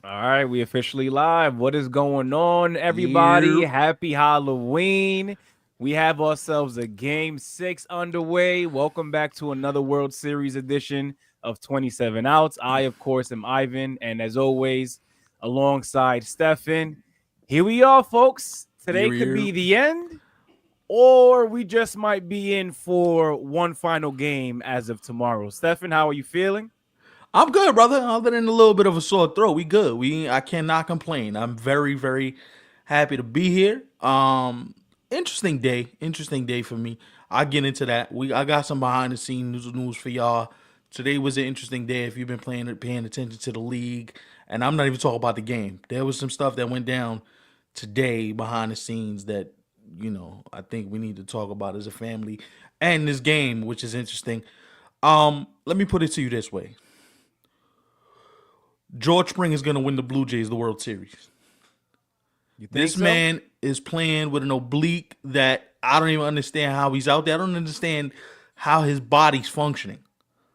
All right, we officially live. What is going on, everybody? Yeah. Happy Halloween. We have ourselves a game 6 underway. Welcome back to another World Series edition of 27 Outs. I, of course, am Ivan, and as always, alongside Stefan. Here we are, folks. Today could Yeah. be the end, or we just might be in for one final game as of tomorrow. Stefan, how are you feeling? I'm good, brother. Other than a little bit of a sore throat, we good. I cannot complain. I'm very, very happy to be here. Interesting day for me. I'll get into that. I got some behind the scenes news for y'all. Today was an interesting day if you've been paying attention to the league. And I'm not even talking about the game. There was some stuff that went down today behind the scenes that, I think we need to talk about as a family and this game, which is interesting. Let me put it to you this way. George Spring is going to win the Blue Jays the World Series. You think This so? man is playing with an oblique that I don't even understand how he's out there. I don't understand how his body's functioning.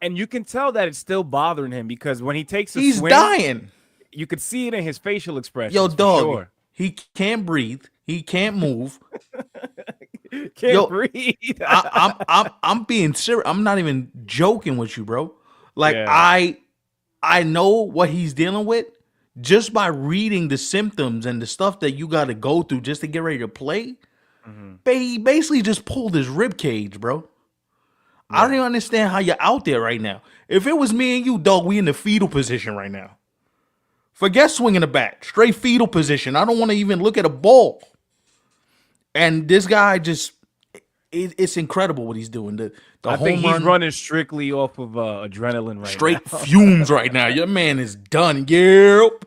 And you can tell that it's still bothering him because when he takes a He's swing, dying. you could see it in his facial Yo, expressions for dog, sure. he can't breathe. He can't move. Can't Yo, breathe. I'm being serious. I'm not even joking with you, bro. Like Yeah. I know what he's dealing with just by reading the symptoms and the stuff that you got to go through just to get ready to play. Mhm. He basically just pulled his rib cage, bro. I don't Yeah. even understand how you're out there right now. If it was me and you, dog, we in the fetal position right now. Forget swinging the bat, straight fetal position. I don't want to even look at a ball. And this guy just, it's incredible what he's doing. The I think home he's run, running strictly off of adrenaline right now. straight fumes right now. Your man is done. Yep.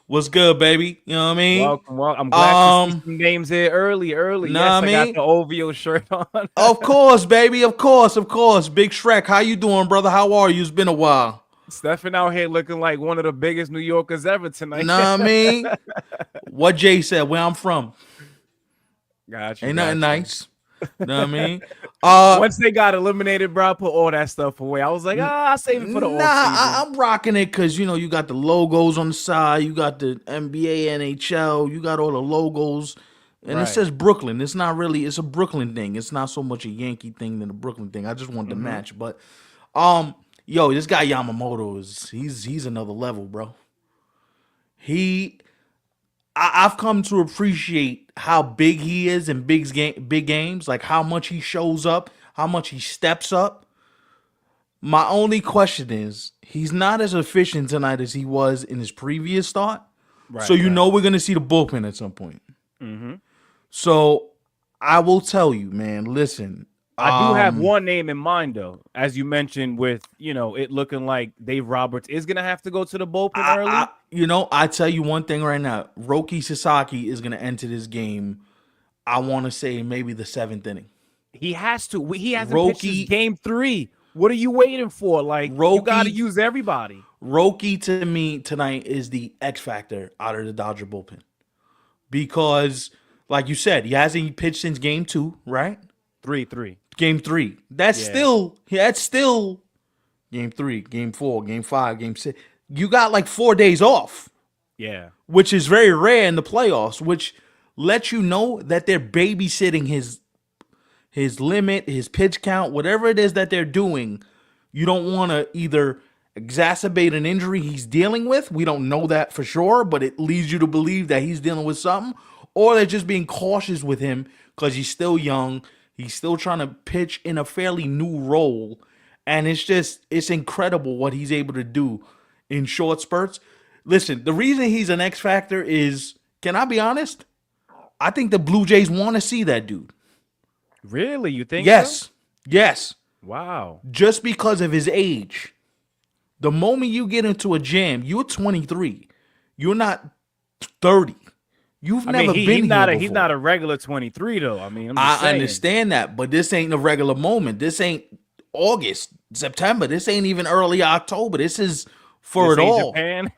What's good, baby? You know what I mean? Welcome, welcome. I'm glad to see Um, some names here early, early. know what I Yes, I got mean? the OVO shirt on. Of course, baby. Of course, of course. Big Shrek, how you doing, brother? How are you? It's been a while. Stefan out here looking like one of the biggest New Yorkers ever tonight. Know what I mean? What Jay said, where I'm from. Got you, Ain't nothing got you. nice. Know what I mean? Uh Once they got eliminated, bro, I put all that stuff away. I was like, I'll save it for the nah, off season. I'm rocking it because you got the logos on the side, you got the NBA, NHL, you got all the logos. And it Right. says Brooklyn. It's not really, it's a Brooklyn thing. It's not so much a Yankee thing than a Brooklyn thing. I just wanted to Mm-hmm. match. But yo, this guy Yamamoto is he's another level, bro. He I've come to appreciate how big he is in big games, like how much he shows up, how much he steps up. My only question is, he's not as efficient tonight as he was in his previous start. So Right, you right. know we're gonna see the bullpen at some point. Mm-hmm. So I will tell you, man. Listen, I do have one name in mind, though, as you mentioned, with it looking like Dave Roberts is gonna have to go to the bullpen early. I tell you one thing right now. Roki Sasaki is gonna enter this game. I want to say maybe the seventh inning. He has to. He hasn't pitched Roki since game 3. What are you waiting for? Like, you got to Roki use everybody. Roki to me tonight is the X factor out of the Dodger bullpen because, like you said, he hasn't pitched since game 2, right? 3-3. Game 3. Yeah, That's still game 3, game 4, game 5, game 6. You got like 4 days off, yeah. which is very rare in the playoffs, which lets you know that they're babysitting his limit, his pitch count, whatever it is that they're doing. You don't want to either exacerbate an injury he's dealing with. We don't know that for sure, but it leads you to believe that he's dealing with something, or they're just being cautious with him because he's still young. He's still trying to pitch in a fairly new role. And it's incredible what he's able to do in short spurts. Listen, the reason he's an X factor is, can I be honest? I think the Blue Jays want to see that dude. Really? You think so? Yes. Yes. Wow. Just because of his age. The moment you get into a jam, you're 23. You're not 30. You've I mean, never he been here he's before. not a regular 23 though. I mean, I'm just I saying. understand that, but this ain't a regular moment. This ain't August, September. This ain't even early October. This is for This it ain't all. Japan.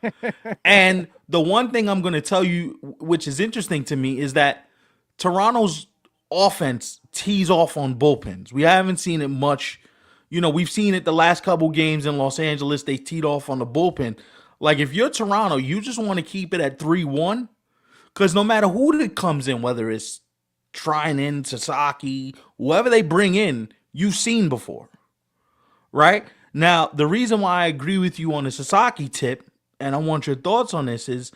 And the one thing I'm going to tell you, which is interesting to me, is that Toronto's offense tees off on bullpens. We haven't seen it much. We've seen it the last couple games in Los Angeles. They teed off on the bullpen. Like if you're Toronto, you just want to keep it at 3-1 because no matter who that comes in, whether it's Trinan, Sasaki, whoever they bring in, you've seen before, right? Now, the reason why I agree with you on the Sasaki tip, and I want your thoughts on this, is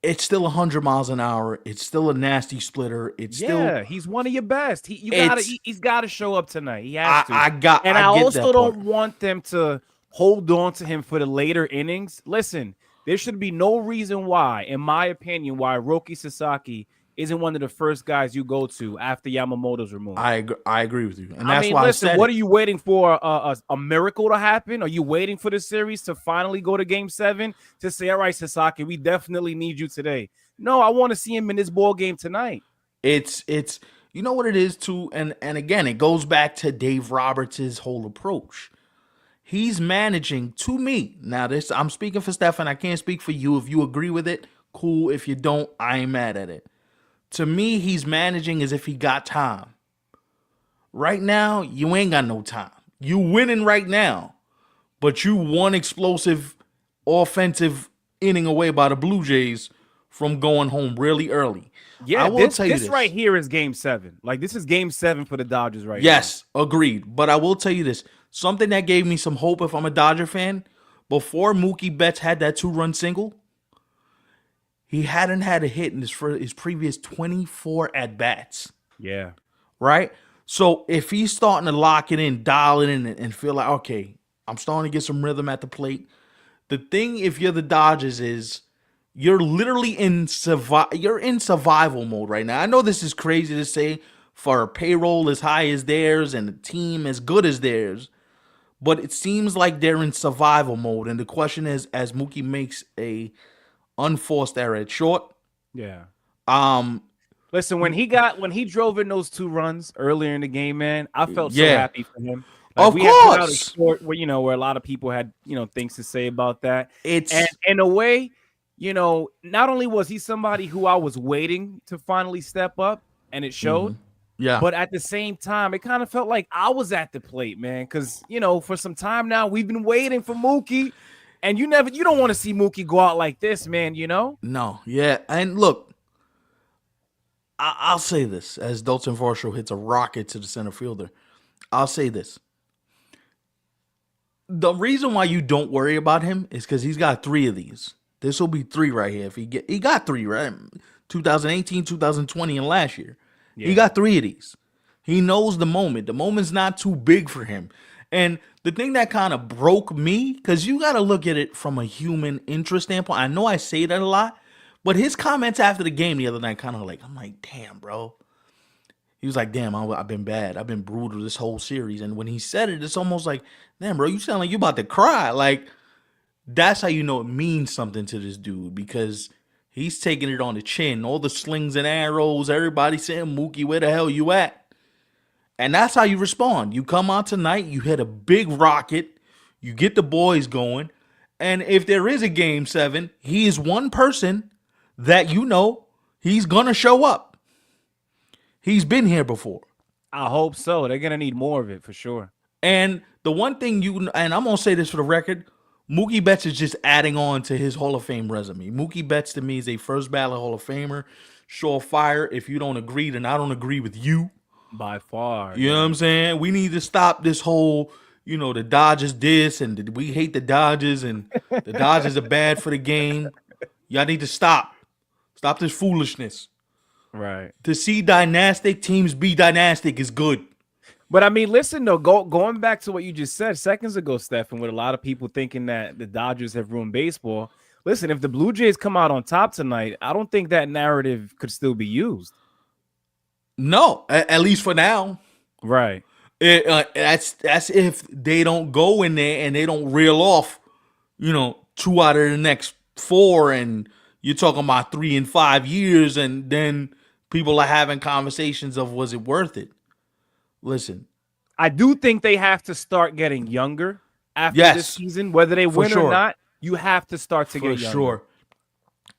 it's still 100 miles an hour. It's still a nasty splitter. It's still Yeah, he's one of your best. it's He's gotta show up tonight. He has to. And I I get also that part. don't want them to hold on to him for the later innings. Listen, there should be no reason why, in my opinion, why Roki Sasaki isn't one of the first guys you go to after Yamamoto's removed. I agree with you, and I that's mean, why I listen, said what are it. you waiting for? A miracle to happen? Are you waiting for the series to finally go to game 7 to say, all right, Sasaki, we definitely need you today? No, I want to see him in this ball game tonight. It's you know what it is too, and again, it goes back to Dave Roberts' whole approach. He's managing to me. Now, this I'm speaking for Stefan. I can't speak for you. If you agree with it, cool. If you don't, I ain't mad at it. To me, he's managing as if he got time. Right now, you ain't got no time. You winning right now, but you one explosive offensive inning away by the Blue Jays from going home really early. I Yeah, will this tell you this right this. here is game 7. Like this is game 7 for the Dodgers right now. Yes, agreed. But I will tell you this. Something that gave me some hope if I'm a Dodger fan, before Mookie Betts had that 2-run single, he hadn't had a hit in his previous 24 at-bats, Yeah. right? So if he's starting to lock it in, dial it in, and feel like, okay, I'm starting to get some rhythm at the plate. The thing, if you're the Dodgers, is you're literally you're in survival mode right now. I know this is crazy to say for a payroll as high as theirs and a team as good as theirs, but it seems like they're in survival mode. And the question is, as Mookie makes a unforced error at short, Yeah. um, Listen, when he drove in those 2 runs earlier in the game, man, I felt so yeah, happy for him. Like of we had put out a course, short where a lot of people had things to say about that, and it's in a way, not only was he somebody who I was waiting to finally step up, and it showed, yeah. but at the same time, it kind of felt like I was at the plate, man, because for some time now we've been waiting for Mookie, and you don't want to see Mookie go out like this, man. No, yeah, and look, I'll say this as Dalton Varsho hits a rocket to the center fielder. I'll say this: the reason why you don't worry about him is because he's got 3 of these. This will be 3 right here. If he got 3 right, 2018, 2020, and last year, he Yeah, got 3 of these. He knows the moment. The moment's not too big for him. And the thing that kind of broke me, because you got to look at it from a human interest standpoint. I know I say that a lot, but his comments after the game the other night kind of like, I'm like, damn, bro. He was like, damn, I've been bad. I've been brutal this whole series. And when he said it, it's almost like, damn, bro, you sound like you about to cry. Like, that's how you know it means something to this dude because he's taking it on the chin. All the slings and arrows, everybody saying, Mookie, where the hell you at? And that's how you respond. You come out tonight, you hit a big rocket, you get the boys going. And if there is a game 7, he is one person that he's going to show up. He's been here before. I hope so. They're gonna need more of it for sure. And the one thing and I'm going to say this for the record, Mookie Betts is just adding on to his Hall of Fame resume. Mookie Betts to me is a first ballot Hall of Famer. Surefire. If you don't agree, then I don't agree with you. By far, You know what I'm saying? We need to stop this whole, the Dodgers this and we hate the Dodgers and the Dodgers are bad for the game. Y'all need to stop. Stop this foolishness. right. To see dynastic teams be dynastic is good. But I mean, listen though, going back to what you just said seconds ago, Stephen, with a lot of people thinking that the Dodgers have ruined baseball. Listen, if the Blue Jays come out on top tonight, I don't think that narrative could still be used. No, at least for now. Right. That's if they don't go in there and they don't reel off, 2 out of the next 4, and you're talking about 3 and 5 years, and then people are having conversations of was it worth it? Listen, I do think they have to start getting younger after this yes, season, whether they for win or sure, not. You have to start to for get younger. sure.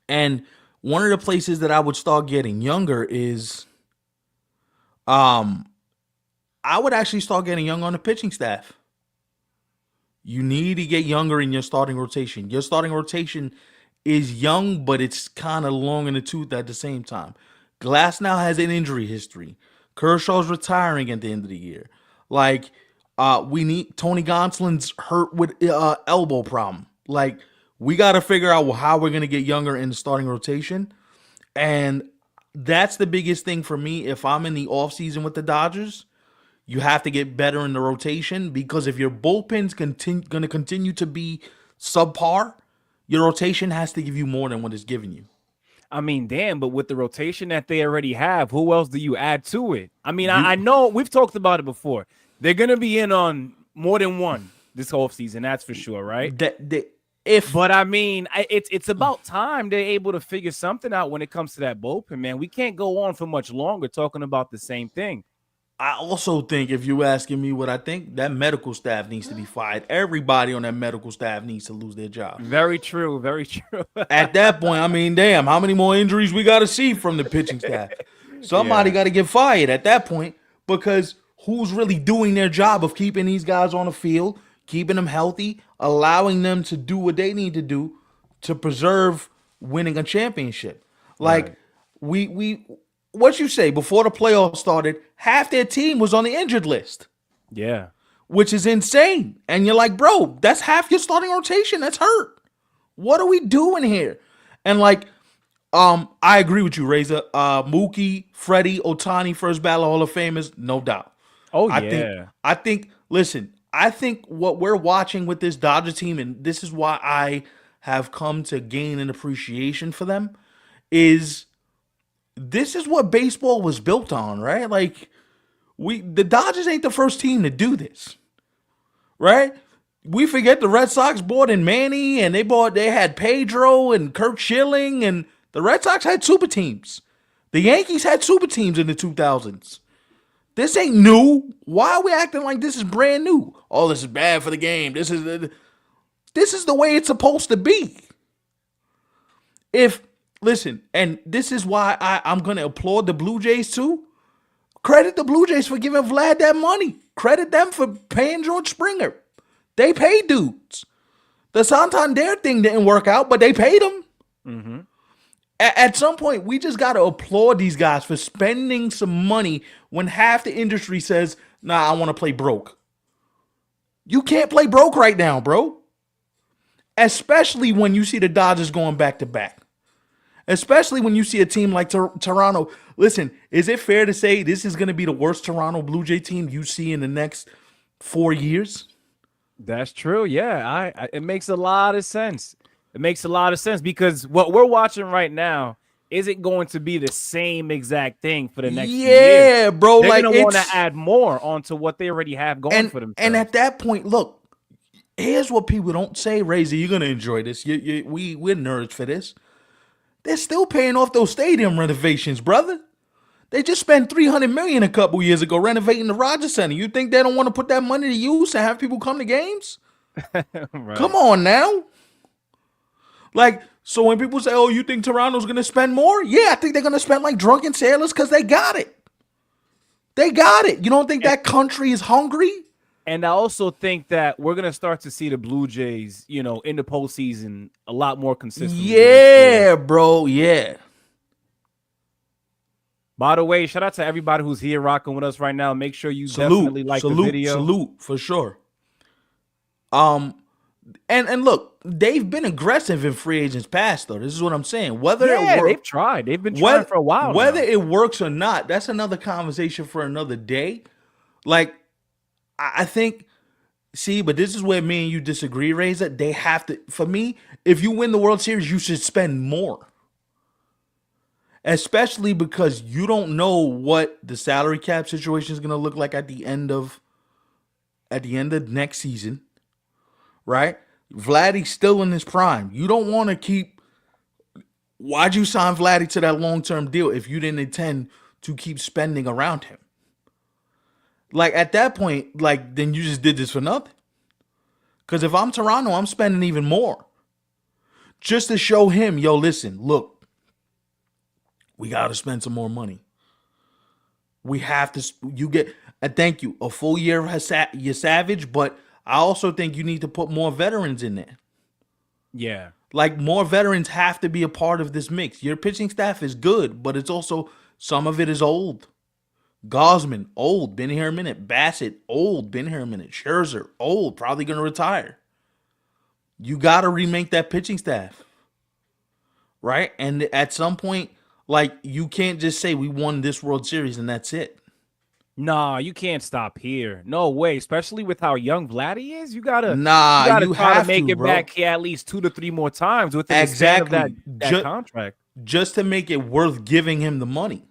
And one of the places that I would start getting younger is, I would actually start getting young on the pitching staff. You need to get younger in your starting rotation. Your starting rotation is young, but it's kind of long in the tooth at the same time. Glass now has an injury history. Kershaw's retiring at the end of the year. Like, we need Tony Gonsolin's hurt with elbow problem. Like, we got to figure out how we're gonna get younger in the starting rotation, and that's the biggest thing for me. If I'm in the offseason with the Dodgers, you have to get better in the rotation because if your bullpen's going to continue to be subpar, your rotation has to give you more than what it's giving you. I mean, damn, but with the rotation that they already have, who else do you add to it? I mean, I You know we've talked about it before. They're going to be in on more than one this whole season, that's for sure, right? that if But I mean, it's about time they're able to figure something out when it comes to that bullpen, man. We can't go on for much longer talking about the same thing. I also think if you asking me what I think, that medical staff needs to be fired. Everybody on that medical staff needs to lose their job. Very true, very true. At that point, I mean, damn, how many more injuries we got to see from the pitching staff? Somebody Yeah. got to get fired at that point because who's really doing their job of keeping these guys on the field, keeping them healthy, allowing them to do what they need to do to preserve winning a championship? Like Right. we what you say before the playoffs started, half their team was on the injured list, Yeah. which is insane. And you're like, bro, that's half your starting rotation that's hurt. What are we doing here? And like, I agree with you, Reza. Mookie, Freddie, Otani, first ballot Hall of Famers, no doubt. Oh I think, yeah. listen, I think what we're watching with this Dodger team, and this is why I have come to gain an appreciation for them, is this is what baseball was built on, right? Like, the Dodgers ain't the first team to do this, right? We forget the Red Sox bought in Manny, and they had Pedro and Kirk Schilling, and the Red Sox had super teams. The Yankees had super teams in the 2000s. This ain't new. Why are we acting like this is brand new? Oh, this is bad for the game. This is the way it's supposed to be. If listen, and this is why I'm gonna applaud the Blue Jays too. Credit the Blue Jays for giving Vlad that money. Credit them for paying George Springer. They paid dudes. The Santander thing didn't work out, but they paid them. Mm-hmm. At some point, we just got to applaud these guys for spending some money when half the industry says, nah, I want to play broke. You can't play broke right now, bro. Especially when you see the Dodgers going back to back. Especially when you see a team like Toronto. Listen, is it fair to say this is going to be the worst Toronto Blue Jay team you see in the next 4 years? That's true. Yeah, it makes a lot of sense. It makes a lot of sense because what we're watching right now isn't going to be the same exact thing for the next few years. Yeah, bro. They're Like going to want to it's add more onto what they already have going for and themselves. at that point, look, here's what people don't say, Razor. You're gonna enjoy this. We're nerds for this. They're still paying off those stadium renovations, brother. They just spent $300 million a couple years ago renovating the Rogers Center. You think they don't want to put that money to use and have people come to games? Right. Come on now. Like, so when people say, "Oh, you think Toronto's gonna spend more?" Yeah, I think they're gonna spend like drunken sailors because they got it. They got it. You don't think that country is hungry? And I also think that we're going to start to see the Blue Jays, in the postseason a lot more consistently. Yeah, bro. Yeah. By the way, shout out to everybody who's here rocking with us right now. Make sure you Salute, definitely like the video. salute for sure. And look, they've been aggressive in free agents past though. This is what I'm saying. Whether Yeah, it works, they've tried. They've been trying for a while. Whether now. it works or not, that's another conversation for another day. Like, I think, see, but this is where me and you disagree, Razor. They have to, for me, if you win the World Series, you should spend more. Especially because you don't know what the salary cap situation is going to look like at the end of next season, right? Vladdy's still in his prime. You don't want to keep. Why'd you sign Vladdy to that long-term deal if you didn't intend to keep spending around him? Like at that point, like then you just did this for nothing. Because if I'm Toronto, I'm spending even more just to show him, yo, listen, look. We got to spend some more money. We have to. You get. Thank you. A full year of your Savage, but I also think you need to put more veterans in there. Yeah. Like more veterans have to be a part of this mix. Your pitching staff is good, but it's also some of it is old. Gosman, old, been here a minute. Bassett, old, been here a minute. Scherzer, old, probably gonna retire. You gotta remake that pitching staff, right? And at some point, like you can't just say we won this World Series and that's it. Nah, you can't stop here. No way. Especially with how young Vladdy is. You Nah, gotta you try to have make to, it bro. back here at least 2 to 3 more times within the span of that Exactly. that contract. Just to make it worth giving him the money,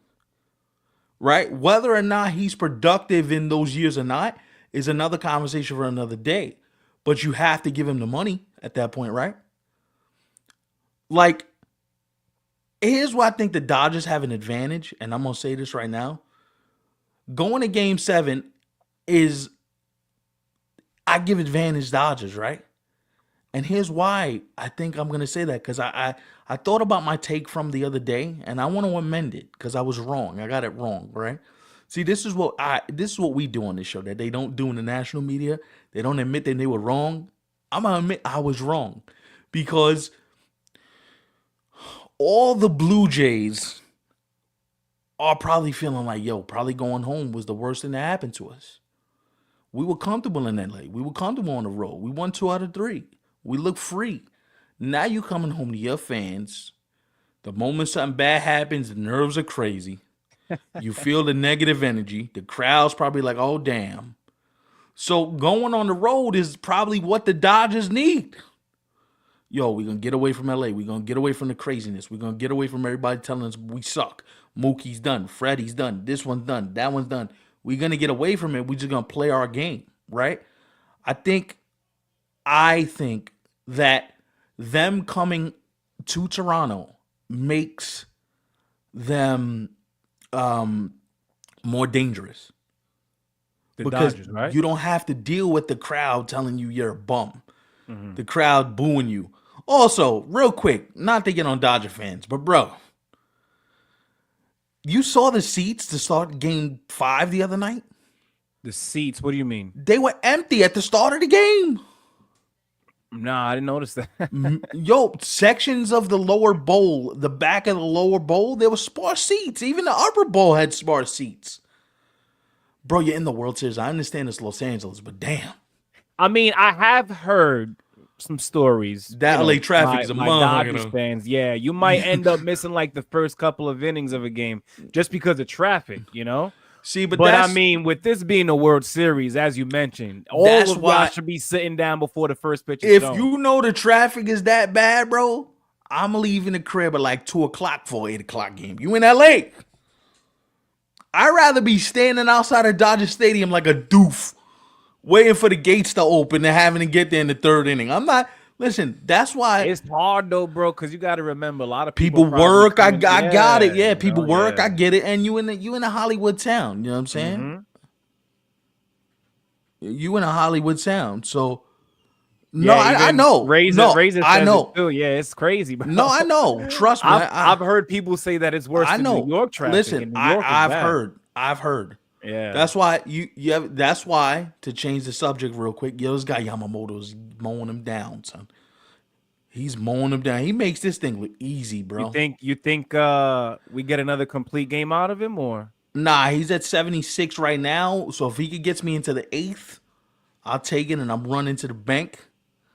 right? Whether or not he's productive in those years or not is another conversation for another day. But you have to give him the money at that point, right? Like, here's why I think the Dodgers have an advantage, and I'm gonna say this right now. Going to game 7 is I give advantage Dodgers, right? And here's why I think I'm gonna say that, because I thought about my take from the other day and I want to amend it because I was wrong. I got it wrong, right? See, this is what we do on this show that they don't do in the national media. They don't admit that they were wrong. I'm gonna admit I was wrong because all the Blue Jays are probably feeling like, yo, probably going home was the worst thing that happened to us. We were comfortable in LA. We were comfortable on the road. We won 2 out of 3. We look free. Now you coming home to your fans. The moment something bad happens, the nerves are crazy. You feel the negative energy. The crowd's probably like, oh, damn. So going on the road is probably what the Dodgers need. Yo, we're going to get away from LA. We're going to get away from the craziness. We're going to get away from everybody telling us we suck. Mookie's done. Freddie's done. This one's done. That one's done. We're going to get away from it. We're just going to play our game, right? I think that them coming to Toronto makes them more dangerous. The Because Dodgers, right? you don't have to deal with the crowd telling you you're a bum. The crowd booing you. Also, real quick, not to get on Dodger fans, but bro, you saw the seats to start game 5 the other night? The seats, what do you mean? They were empty at the start of the game. Nah, I didn't notice that. Yo, sections of the lower bowl, the back of the lower bowl, there were sparse seats. Even the upper bowl had sparse seats. Bro, you're in the World Series. I understand it's Los Angeles, but damn. I mean, I have heard some stories. That LA traffic is a my motherfucker, Dodgers though. fans. Yeah, you might end up missing like the first couple of innings of a game just because of traffic, you know? See, but I that's, mean, with this being a World Series, as you mentioned, all That's of why- y'all should be sitting down before the first pitch is if thrown. you know the traffic is that bad, bro, I'm leaving the crib at like 2 o'clock for an 8 o'clock game. You in LA? I'd rather be standing outside of Dodger Stadium like a doof, waiting for the gates to open than having to get there in the 3rd inning. I'm not. Listen, that's why It's hard though, bro, because you got to remember a lot of people probably work. I come in- got it. Yeah, you people know, work. yeah. I get it. And you in a Hollywood town. You know what I'm saying? Mhm. You in a Hollywood town. So no, Yeah, I even know. Razor, No, Razor I says know. it too. Yeah, it's crazy, bro. No, I know. Trust me. I've heard people say that it's worse I than know. New York traffic. Listen, and New York is I've bad. heard. I've heard. Yeah, That's why that's why, to change the subject real quick, yo, this guy Yamamoto's mowing him down, son. He's mowing him down. He makes this thing look easy, bro. You think we get another complete game out of him, or Nah, he's at 76 right now. So if he could gets me into the 8th, I'll take it and I'm running to the bank.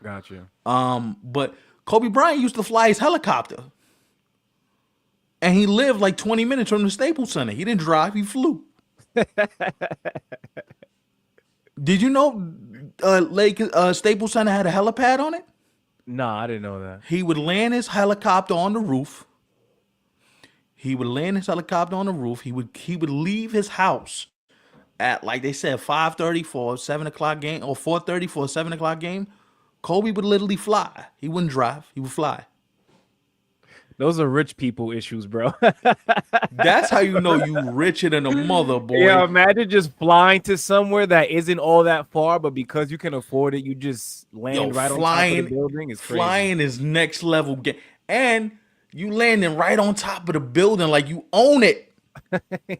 got you? But Kobe Bryant used to fly his helicopter. And he lived like 20 minutes from the Staples Center. He didn't drive, he flew. Did you know Staples Center had a helipad on it? Nah, I didn't know that. He would land his helicopter on the roof. He would leave his house at, like they said, 5:30 for a 7 o'clock game or 4:30 for a 7 o'clock game. Kobe would literally fly. He wouldn't drive. He would fly. Those are rich people issues, bro. That's how you know you richer than a mother, boy. Yeah, imagine just flying to somewhere that isn't all that far, but because you can afford it, you just land right on top of the building. It's crazy. Flying is next level game. And you landing right on top of the building like you own it.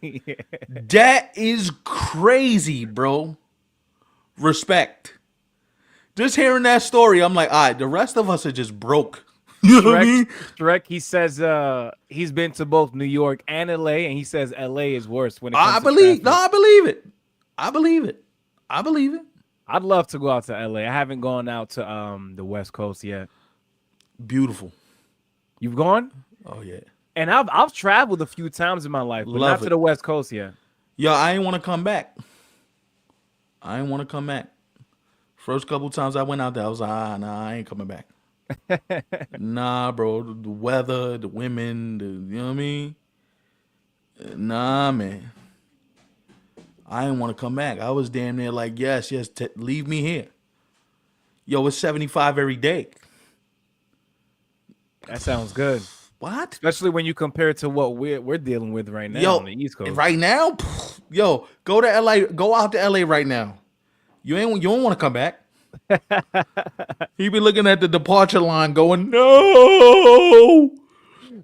Yeah. That is crazy, bro. Respect. Just hearing that story, I'm like, all right, the rest of us are just broke. You know what I mean? Shrek, he says he's been to both New York and LA, and he says LA is worse when it I comes to believe. No, traffic. I believe it. I believe it. I believe it. I'd love to go out to LA. I haven't gone out to the West Coast yet. Beautiful. You've gone? Oh yeah. And I've traveled a few times in my life, but Love not to it. the West Coast yet. Yo, I ain't want to come back. I ain't want to come back. First couple times I went out there, I was like, nah, I ain't coming back. Nah, bro. The weather, the women, you know what I mean? Nah, man. I didn't want to come back. I was damn near like, yes, leave me here. Yo, it's 75 every day. That sounds good. What? Especially when you compare it to what we're dealing with right now Yo, on the East Coast. right now? Yo, go to LA. Go out to LA right now. You don't want to come back. He be looking at the departure line going, no.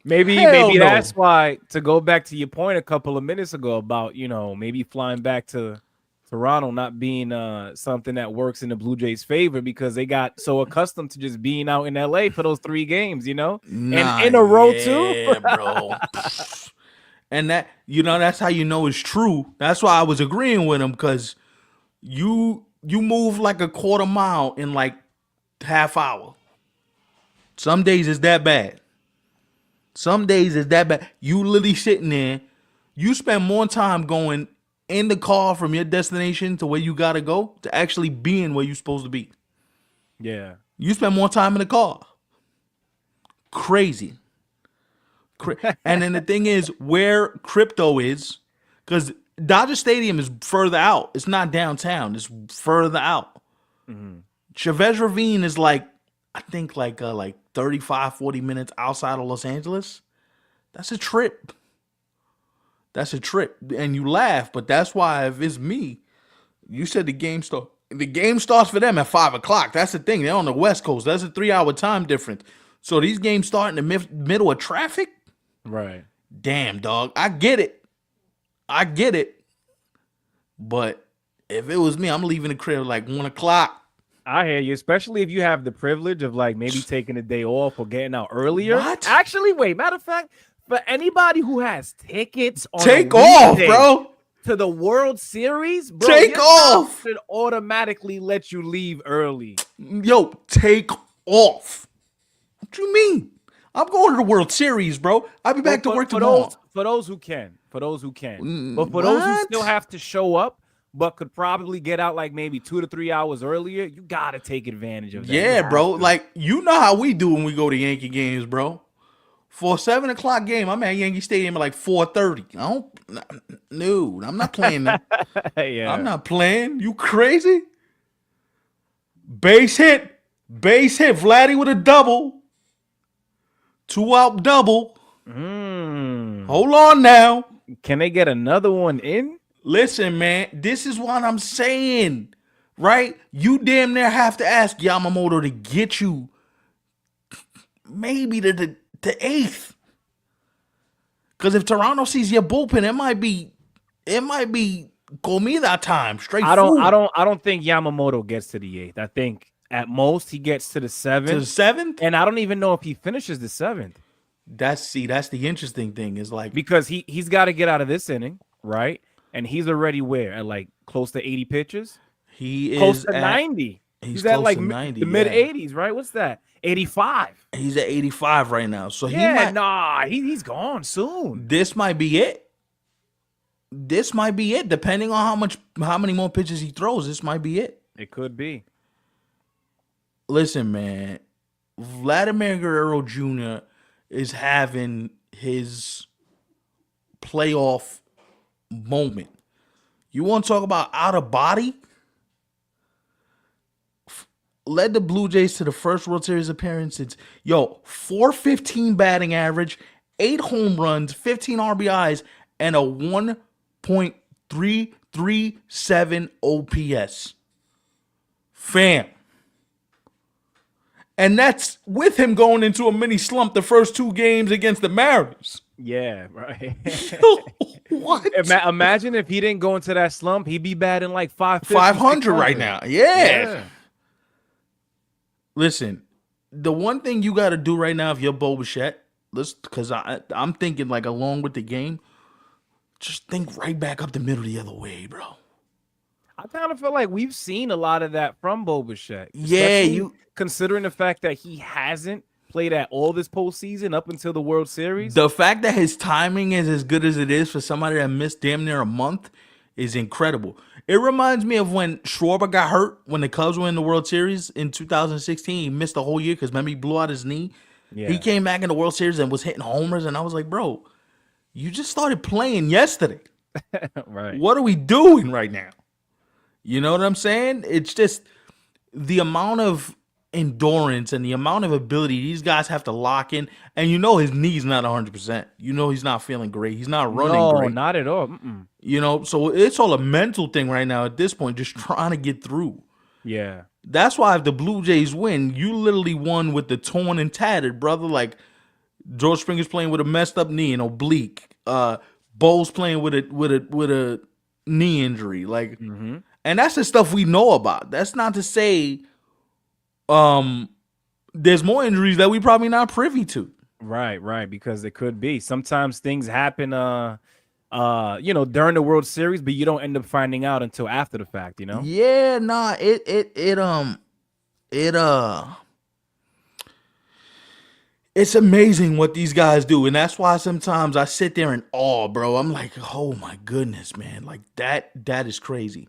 Maybe Hell no. that's why, to go back to your point a couple of minutes ago about, maybe flying back to Toronto not being something that works in the Blue Jays' favor because they got so accustomed to just being out in LA for those 3 games, Nah, and in a row too. Yeah, bro. And that's how you know it's true. That's why I was agreeing with him, because you move like a quarter mile in like half hour. Some days it's that bad. You literally sitting there. You spend more time going in the car from your destination to where you gotta go to actually being where you're supposed to be. Yeah. You spend more time in the car. Crazy. And then the thing is, where crypto is, because Dodger Stadium is further out. It's not downtown. It's further out. Mm-hmm. Chavez Ravine is like, I think like 35, 40 minutes outside of Los Angeles. That's a trip. And you laugh, but that's why if it's me, you said the game starts for them at 5 o'clock. That's the thing. They're on the West Coast. That's a 3-hour time difference. So these games start in the middle of traffic? Right. Damn, dog. I get it. But if it was me, I'm leaving the crib like 1 o'clock. I hear you, especially if you have the privilege of like maybe taking a day off or getting out earlier. What? Actually, wait, matter of fact, for anybody who has tickets on Take off, bro. To the World Series, bro, Take off. Should automatically let you leave early. Yo, take off. What you mean? I'm going to the World Series, bro. I'll be back to work tomorrow. For those who can. But for those who still have to show up, but could probably get out like maybe 2 to 3 hours earlier, you gotta take advantage of that. Yeah, bro. Like, you know how we do when we go to Yankee games, bro. For a 7 o'clock game, I'm at Yankee Stadium at like 4:30. No, I'm not playing that. Yeah. I'm not playing. You crazy? Base hit. Vladdy with a double. 2-out double. Hold on now. Can they get another one in? Listen, man, this is what I'm saying, right? You damn near have to ask Yamamoto to get you maybe to the 8th. Because if Toronto sees your bullpen, it might be comida time, straight food. I don't think Yamamoto gets to the 8th. I think at most he gets to the 7th. To the 7th? And I don't even know if he finishes the 7th. That's the interesting thing is like, because he's got to get out of this inning, right? And he's already where at like close to 80 pitches. He is close to 90. He's at like 90, the mid 80s, right? What's that? 85. He's at 85 right now. So he's gone soon. This might be it. Depending on how many more pitches he throws, this might be it. It could be. Listen, man, Vladimir Guerrero Jr. is having his playoff moment. You want to talk about out of body? Led the Blue Jays to the first World Series appearance. It's 415 batting average, 8 home runs, 15 RBIs, and a 1.337 OPS. Fam. And that's with him going into a mini slump the first 2 games against the Mariners. Yeah, right. What? Imagine if he didn't go into that slump, he'd be batting like 550, 500 right now. Yeah. Listen, the one thing you got to do right now if you're Bo Bichette, because I'm thinking like along with the game, just think right back up the middle the other way, bro. I kind of feel like we've seen a lot of that from Boba, Yeah, especially you. considering the fact that he hasn't played at all this postseason up until the World Series. The fact that his timing is as good as it is for somebody that missed damn near a month is incredible. It reminds me of when Schwarber got hurt when the Cubs were in the World Series in 2016. He missed the whole year because remember he blew out his knee. He Yeah, came back in the World Series and was hitting homers, and I was like, bro, you just started playing yesterday. right. What are we doing right now? You know what I'm saying? It's just the amount of endurance and the amount of ability these guys have to lock in. And you know his knee's not 100%. You know he's not feeling great. He's not running No, great. not at all. Mm-mm. You know, so it's all a mental thing right now at this point, just trying to get through. Yeah, That's why if the Blue Jays win, you literally won with the torn and tattered, brother. Like George Springer's playing with a messed up knee and oblique. Bo's playing with a knee injury. Like, hmm and that's the stuff we know about. That's not to say there's more injuries that we probably not privy to. right. Because it could be sometimes things happen. During the World Series, but you don't end up finding out until after the fact. Yeah, nah, it it's amazing what these guys do, and that's why sometimes I sit there in awe, bro. I'm like, oh my goodness, man, like that is crazy.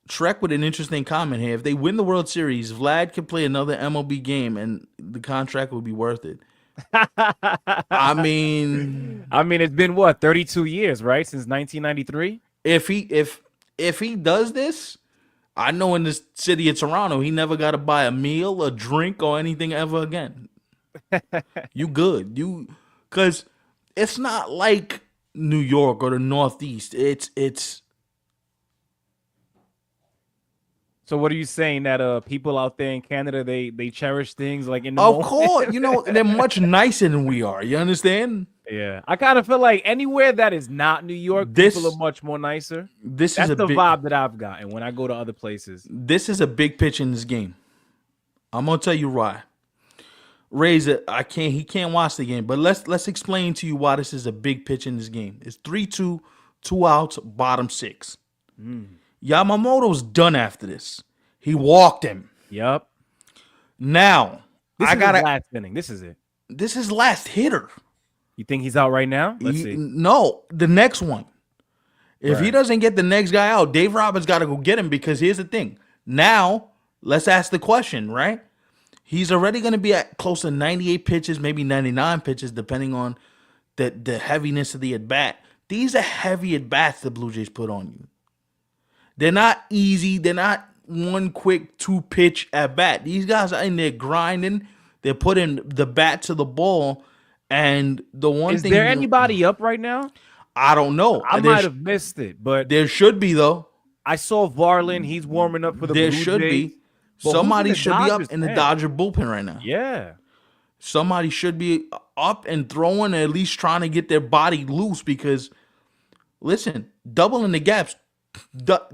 Trek with an interesting comment here. If they win the World Series, Vlad could play another MLB game, and the contract would be worth it. I mean, I mean, it's been what 32 years, right, since 1993. if he does this, I know in this city of Toronto, he never got to buy a meal, a drink, or anything ever again. You good? Because it's not like New York or the Northeast. It's So what are you saying that people out there in Canada they cherish things like in the of moment? course, they're much nicer than we are. You understand? Yeah, I kind of feel like anywhere that is not New York, people are This much more nicer. this is That's a the big vibe that I've gotten when I go to other places. this is a big pitch in this game. I'm gonna tell you why. Razor, he can't watch the game, but let's explain to you why this is a big pitch in this game. It's 3-2, 2 outs, bottom six. Yamamoto's done after this. He walked him. Yep. Now This I is gotta. his last inning. This is it. This is last hitter. You think he's out right now? Let's see. No, the next one. If he Right. doesn't get the next guy out, Dave Roberts got to go get him because here's the thing. Now let's ask the question, right? He's already going to be at close to 98 pitches, maybe 99 pitches, depending on the heaviness of the at bat. These are heavy at bats the Blue Jays put on you. They're not easy. They're not one quick 2 pitch at bat. These guys are in there grinding. They're putting the bat to the ball. And the one Is thing there anybody up right now? I don't know. I might have missed it, but There should be though. I saw Varlin. He's warming up for the There Blue should Jays. be. But who's Somebody in the should be up Dodgers in the pen? Dodger bullpen right now. Yeah. Somebody should be up and throwing, at least trying to get their body loose because, listen, doubling the gaps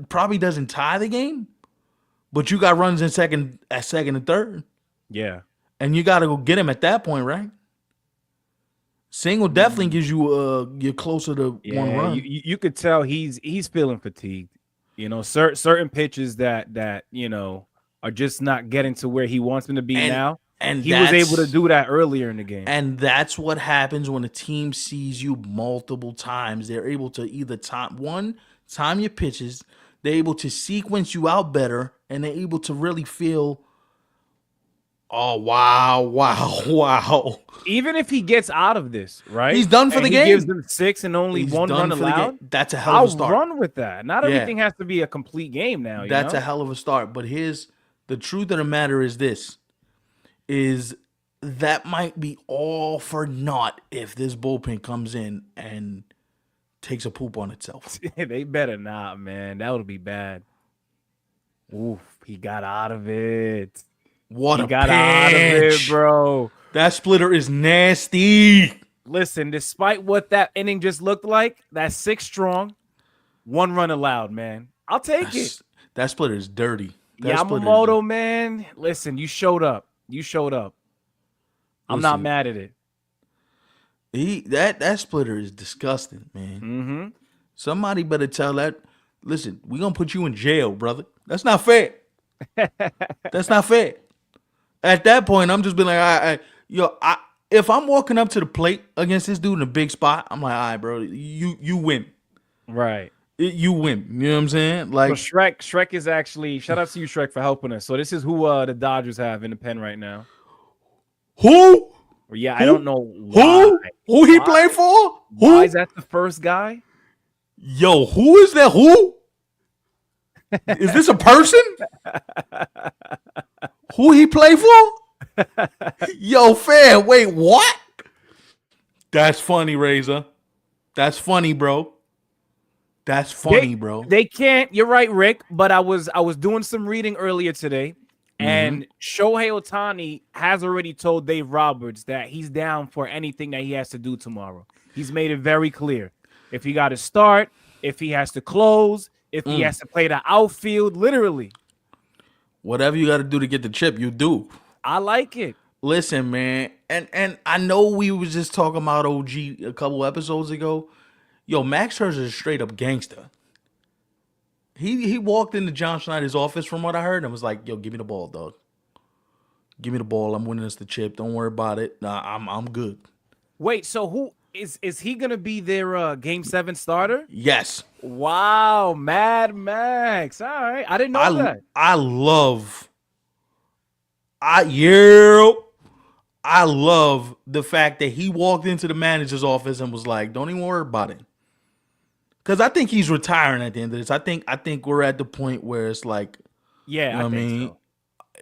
probably doesn't tie the game, but you got runs in second and third, Yeah. and you got to go get him at that point, right? Single definitely gives you you're closer to Yeah. one run. You could tell he's feeling fatigued. Certain pitches that are just not getting to where he wants them to be now. And He was able to do that earlier in the game. And that's what happens when a team sees you multiple times. They're able to either time your pitches, they're able to sequence you out better, and they're able to really feel, oh, wow. Even if he gets out of this, right? He's done for and the he game. gives them 6 and only He's one done run for the game. allowed. That's a hell of I'll a start. run with that. Not everything has to be a complete game now. That's a hell of a start. But here's the truth of the matter is this, is that might be all for naught if this bullpen comes in and takes a poop on itself. They better not, man. That would be bad. Oof, he got out of it. What He a got out of it, pitch. bro. That splitter is nasty. Listen, despite what that inning just looked like, that's 6 strong, 1 run allowed, man. I'll take it. That splitter is dirty. That splitter is. Yamamoto, man. Listen, you showed up. You showed up. I'm not Listen, mad at it. that splitter is disgusting, man. Mm-hmm. Somebody better tell that. Listen, we gonna put you in jail, brother. That's not fair. That's not fair. At that point, I'm just being like, yo, if I'm walking up to the plate against this dude in a big spot, I'm like, all right, bro, you win. Right. You win. You know what I'm saying? So Like, Shrek is actually shout out to you, Shrek, for helping us. So this is who the Dodgers have in the pen right now. who? Well, yeah, I don't Who? know why. Who? Who he Why? play for? Why is Who? that the first guy? Yo, who is that? Who? Is this a person? Who he play for? Yo, fam, wait, what? That's funny, Razor. That's funny, bro. That's They funny, bro. they can't. You're right, Rick. But I was doing some reading earlier today, and Shohei Ohtani has already told Dave Roberts that he's down for anything that he has to do tomorrow. He's made it very clear. If he got to start, if he has to close, if he has to play the outfield, literally. Whatever you got to do to get the chip, you do. I like it. Listen, man, and I know we was just talking about OG a couple episodes ago. Yo, Max Scherzer is a straight up gangster. He walked into John Schneider's office, from what I heard, and was like, "Yo, give me the ball, dog. Give me the ball. I'm winning us the chip. Don't worry about it. Nah, I'm good." Wait, so who is he gonna be their Game 7 starter? Yes, Wow, Mad Max. All right, I didn't know that. I love. I love the fact that he walked into the manager's office and was like, "Don't even worry about it." Because I think he's retiring at the end of this. I think we're at the point where it's like, Yeah, you know I what I think mean? so.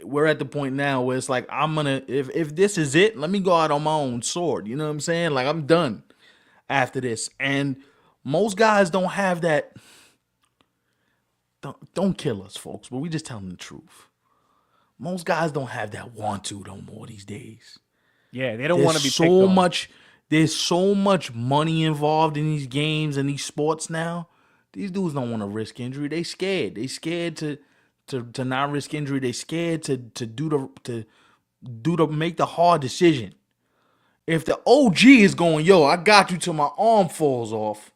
We're at the point now where it's like, I'm gonna, if this is it, let me go out on my own sword. You know what I'm saying? Like, I'm done after this. And most guys don't have that. Don't kill us, folks, but we just telling the truth. Most guys don't have that want to no more these days. Yeah, they don't want to be There's picked so on. much. There's so much money involved in these games and these sports now. These dudes don't want to risk injury. They scared. They scared to not risk injury. They scared to make the hard decision. If the OG is going, yo, I got you till my arm falls off.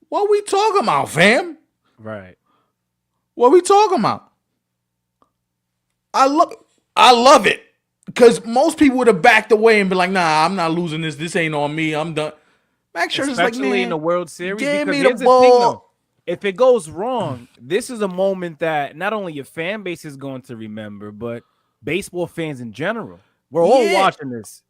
What we talking about, fam? Right. What we talking about? I love it. Because most people would have backed away and been like, nah, I'm not losing this. This ain't on me. I'm done. Max Scherzer's like, Especially man, in the World Series. give Because me the here's the thing, though. ball. If it goes wrong, this is a moment that not only your fan base is going to remember, but baseball fans in general. We're all Yeah. watching this.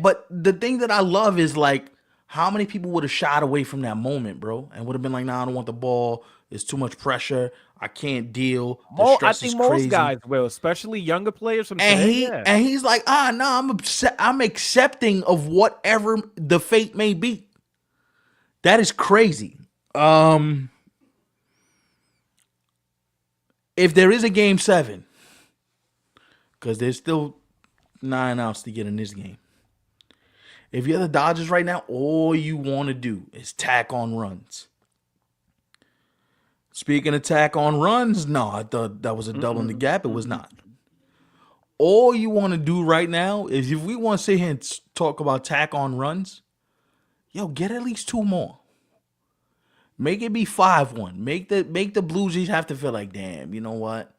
But the thing that I love is like how many people would have shied away from that moment, bro, and would have been like, nah, I don't want the ball. It's too much pressure. I can't deal. The I stress think is most crazy. guys will, especially younger players from And today. he's like, I'm accepting of whatever the fate may be. That is crazy. If there is a game 7, because there's still 9 outs to get in this game. If you're the Dodgers right now, all you want to do is tack on runs. Speaking of tack on runs, no, I thought that was a double in the gap. It was not. All you want to do right now is, if we want to sit here and talk about tack on runs, yo, get at least 2 more. Make it be 5-1. Make the Blue Jays have to feel like, damn, you know what?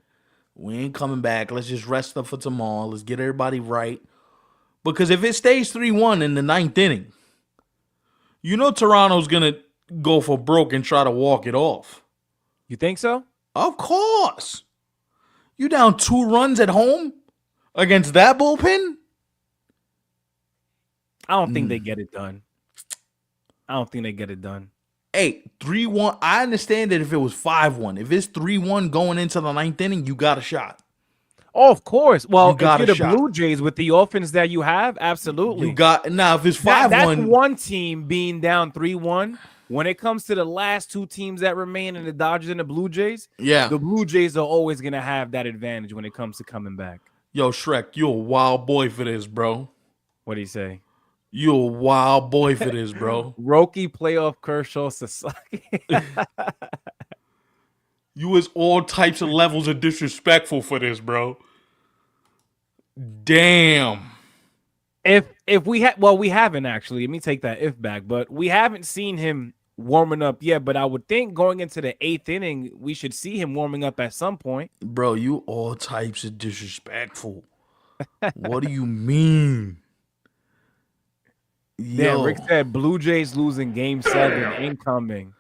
We ain't coming back. Let's just rest up for tomorrow. Let's get everybody right. Because if it stays 3-1 in the 9th inning, you know Toronto's going to go for broke and try to walk it off. You think so? Of course. You down 2 runs at home against that bullpen? I don't think they get it done. I don't think they get it done. Hey, 3-1. I understand that if it was 5-1. If it's 3-1 going into the 9th inning, you got a shot. Oh, of course. Well, if got you're a the shot. Blue Jays with the offense that you have, absolutely. You got, now if it's 5-1. That's one team being down 3-1. When it comes to the last 2 teams that remain in the Dodgers and the Blue Jays, Yeah. the Blue Jays are always going to have that advantage when it comes to coming back. Yo, Shrek, you a wild boy for this, bro. What do you say? You a wild boy for this, bro. Roki playoff Kershaw Sasaki. You was all types of levels of disrespectful for this, bro. Damn. If we had, well, we haven't actually. Let me take that if back, but we haven't seen him warming up yet. But I would think going into the eighth inning, we should see him warming up at some point. Bro, you all types of disrespectful. What do you mean? Damn, Yo. Rick said Blue Jays losing Game 7 incoming.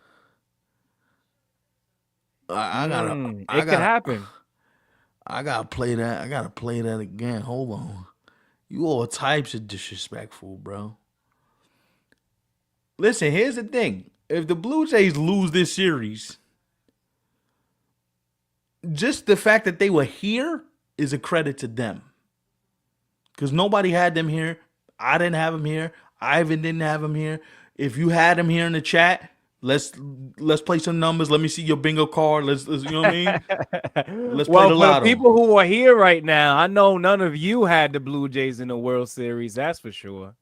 I gotta I It could gotta happen. I gotta play that. I gotta play that again. Hold on. You all types of disrespectful, bro. Listen, here's the thing. If the Blue Jays lose this series, just the fact that they were here is a credit to them. Because nobody had them here. I didn't have them here. Ivan didn't have them here. If you had them here in the chat, let's play some numbers. Let me see your bingo card. Let's you know what I mean? Let's play Well, the for the lotto. people who are here right now, I know none of you had the Blue Jays in the World Series. That's for sure.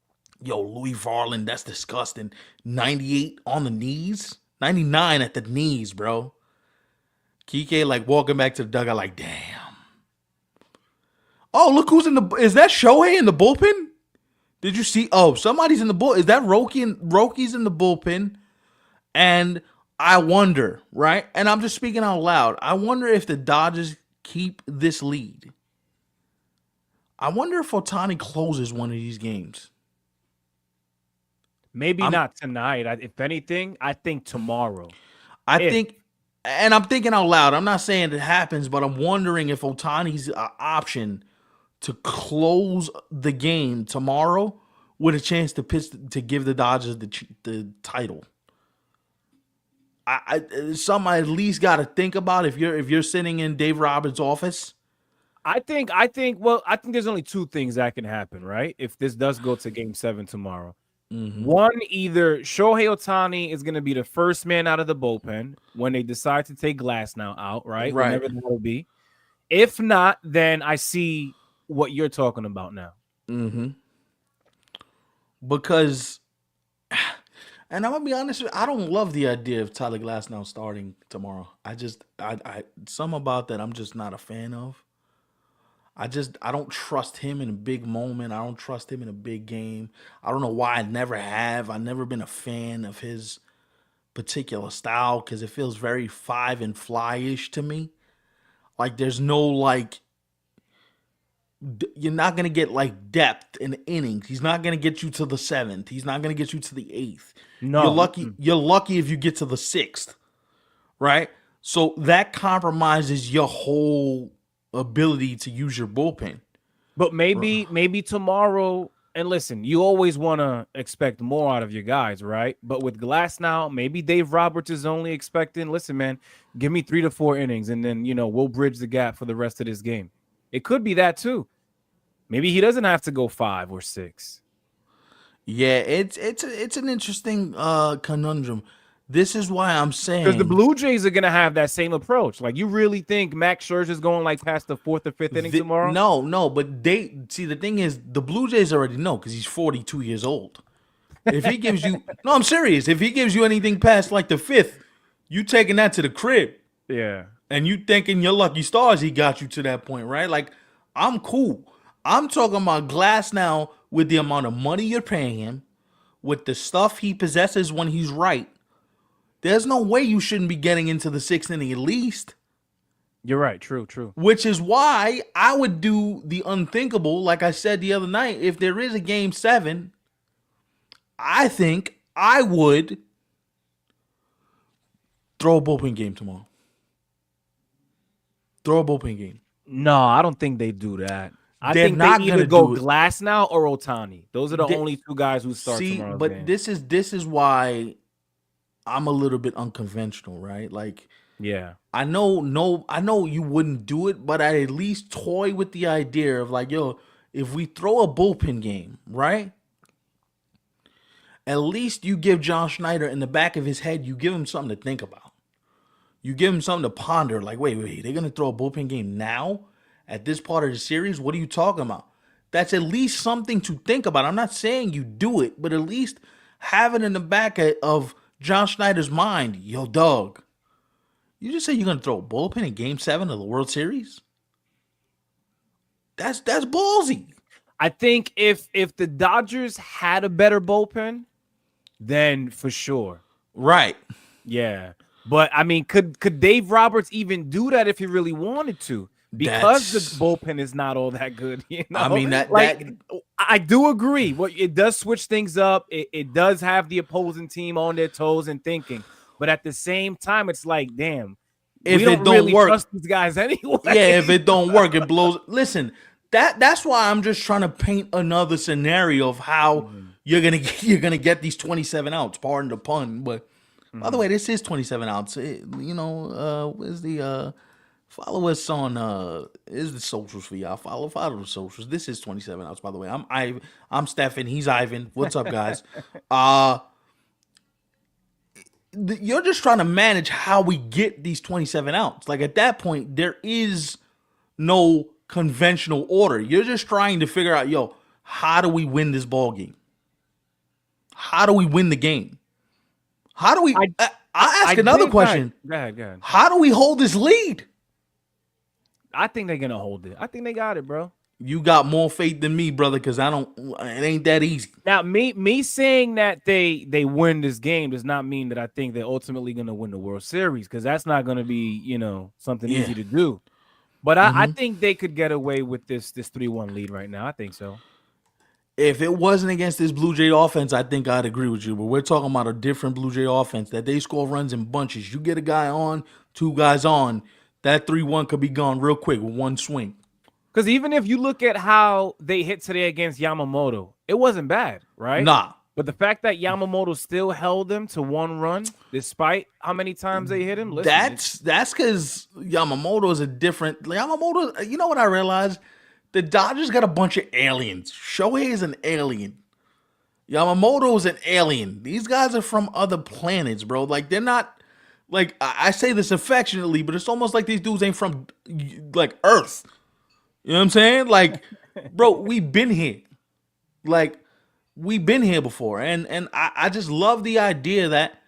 Yo, Louis Varland, that's disgusting. 98 on the knees, 99 at the knees, bro. Kike like walking back to the dugout, like damn. Oh, look who's in the. Is that Shohei in the bullpen? Did you see? Oh, somebody's in the bull. Is that Roki's in the bullpen? And I wonder, right? And I'm just speaking out loud. I wonder if the Dodgers keep this lead. I wonder if Otani closes one of these games. Maybe not tonight. If anything, I think tomorrow. I think, and I'm thinking out loud. I'm not saying it happens, but I'm wondering if Otani's option to close the game tomorrow with a chance to pitch to give the Dodgers the title. Something I at least got to think about if you're sitting in Dave Roberts' office. I think there's only two things that can happen, right? If this does go to Game 7 tomorrow. One, either Shohei Otani is going to be the first man out of the bullpen when they decide to take Glasnow out, right? Whenever that will be. If not, then I see what you're talking about now. Because, and I'm gonna be honest with you, I don't love the idea of Tyler Glasnow starting tomorrow. I some about that I'm just not a fan of. I don't trust him in a big moment. I don't trust him in a big game. I don't know why I never have. I've never been a fan of his particular style because it feels very five and fly-ish to me. Like there's no like, you're not gonna get like depth in innings. He's not gonna get you to the 7th. He's not gonna get you to the 8th. No, you're lucky. You're lucky if you get to the 6th, right? So that compromises your whole ability to use your bullpen. But maybe tomorrow. And listen, you always want to expect more out of your guys, right? But with Glasnow, maybe Dave Roberts is only expecting, listen, man, give me 3 to 4 innings, and then we'll bridge the gap for the rest of this game. It could be that too. Maybe he doesn't have to go 5 or 6. Yeah, it's an interesting conundrum. This is why I'm saying because the Blue Jays are gonna have that same approach. Like, you really think Max Scherzer's going like past the 4th or 5th inning tomorrow? No, but they see the thing is the Blue Jays already know because he's 42 years old. If he gives you no, I'm serious. If he gives you anything past like the 5th, you taking that to the crib. Yeah. And you thinking your lucky stars he got you to that point, right? Like, I'm cool. I'm talking about Glasnow with the amount of money you're paying him, with the stuff he possesses when he's right. There's no way you shouldn't be getting into the 6th inning at least. You're right. True. Which is why I would do the unthinkable, like I said the other night. If there is a Game 7, I think I would throw a bullpen game tomorrow. Throw a bullpen game. No, I don't think they do that. I They're think not they either gonna go do it. Glasnow or Otani. Those are the only two guys who start tomorrow's but game. this is why I'm a little bit unconventional, right? Like, yeah. I know you wouldn't do it, but I at least toy with the idea of like, yo, if we throw a bullpen game, right? At least you give John Schneider in the back of his head, you give him something to think about. You give him something to ponder. Like, wait, they're going to throw a bullpen game now at this part of the series? What are you talking about? That's at least something to think about. I'm not saying you do it, but at least have it in the back of John Schneider's mind. Yo, dog, You just say you're gonna throw a bullpen in Game 7 of the World Series? That's ballsy. I think if the Dodgers had a better bullpen, then for sure. Right. Yeah. But I mean, could Dave Roberts even do that if he really wanted to? Because the That's. bullpen is not all that good, I mean that Like that I do agree. What it does switch things up. It does have the opposing team on their toes and thinking. But at the same time, it's like, damn, we if it don't don't really work, trust these guys anyway. yeah, if it don't work, it blows. Listen, that's why I'm just trying to paint another scenario of how Mhm, you're gonna get these 27 outs. Pardon the pun, but by the mhm. way, this is 27 outs. Where's the follow us on is the socials for y'all. Follow the socials. This is 27 outs. By the way, I'm Stefan. He's Ivan. What's up, guys? Uh you're just trying to manage how we get these 27 outs. Like at that point, there is no conventional order. You're just trying to figure out, yo, how do we win this ball game? How do we win the game? How do we? I I'll I ask another think question. Go ahead, go ahead. How do we hold this lead? I think they're gonna hold it. I think they got it, bro. You got more faith than me, brother, because I don't. It ain't that easy. Now, me saying that they win this game does not mean that I think they're ultimately gonna win the World Series, because that's not gonna be, something Yeah. easy to do. But I think they could get away with this 3-1 lead right now. I think so. If it wasn't against this Blue Jay offense, I think I'd agree with you. But we're talking about a different Blue Jay offense that they score runs in bunches. You get a guy on, two guys on, that 3-1 could be gone real quick with one swing. Because even if you look at how they hit today against Yamamoto, it wasn't bad, right? Nah. But the fact that Yamamoto still held them to one run, despite how many times they hit him, listen, That's because Yamamoto is a different Yamamoto. You know what I realized? The Dodgers got a bunch of aliens. Shohei is an alien. Yamamoto is an alien. These guys are from other planets, bro. Like they're not. Like I say this affectionately, but it's almost like these dudes ain't from like Earth. You know what I'm saying? Like, bro, we've been here. Like, we've been here before. And I just love the idea that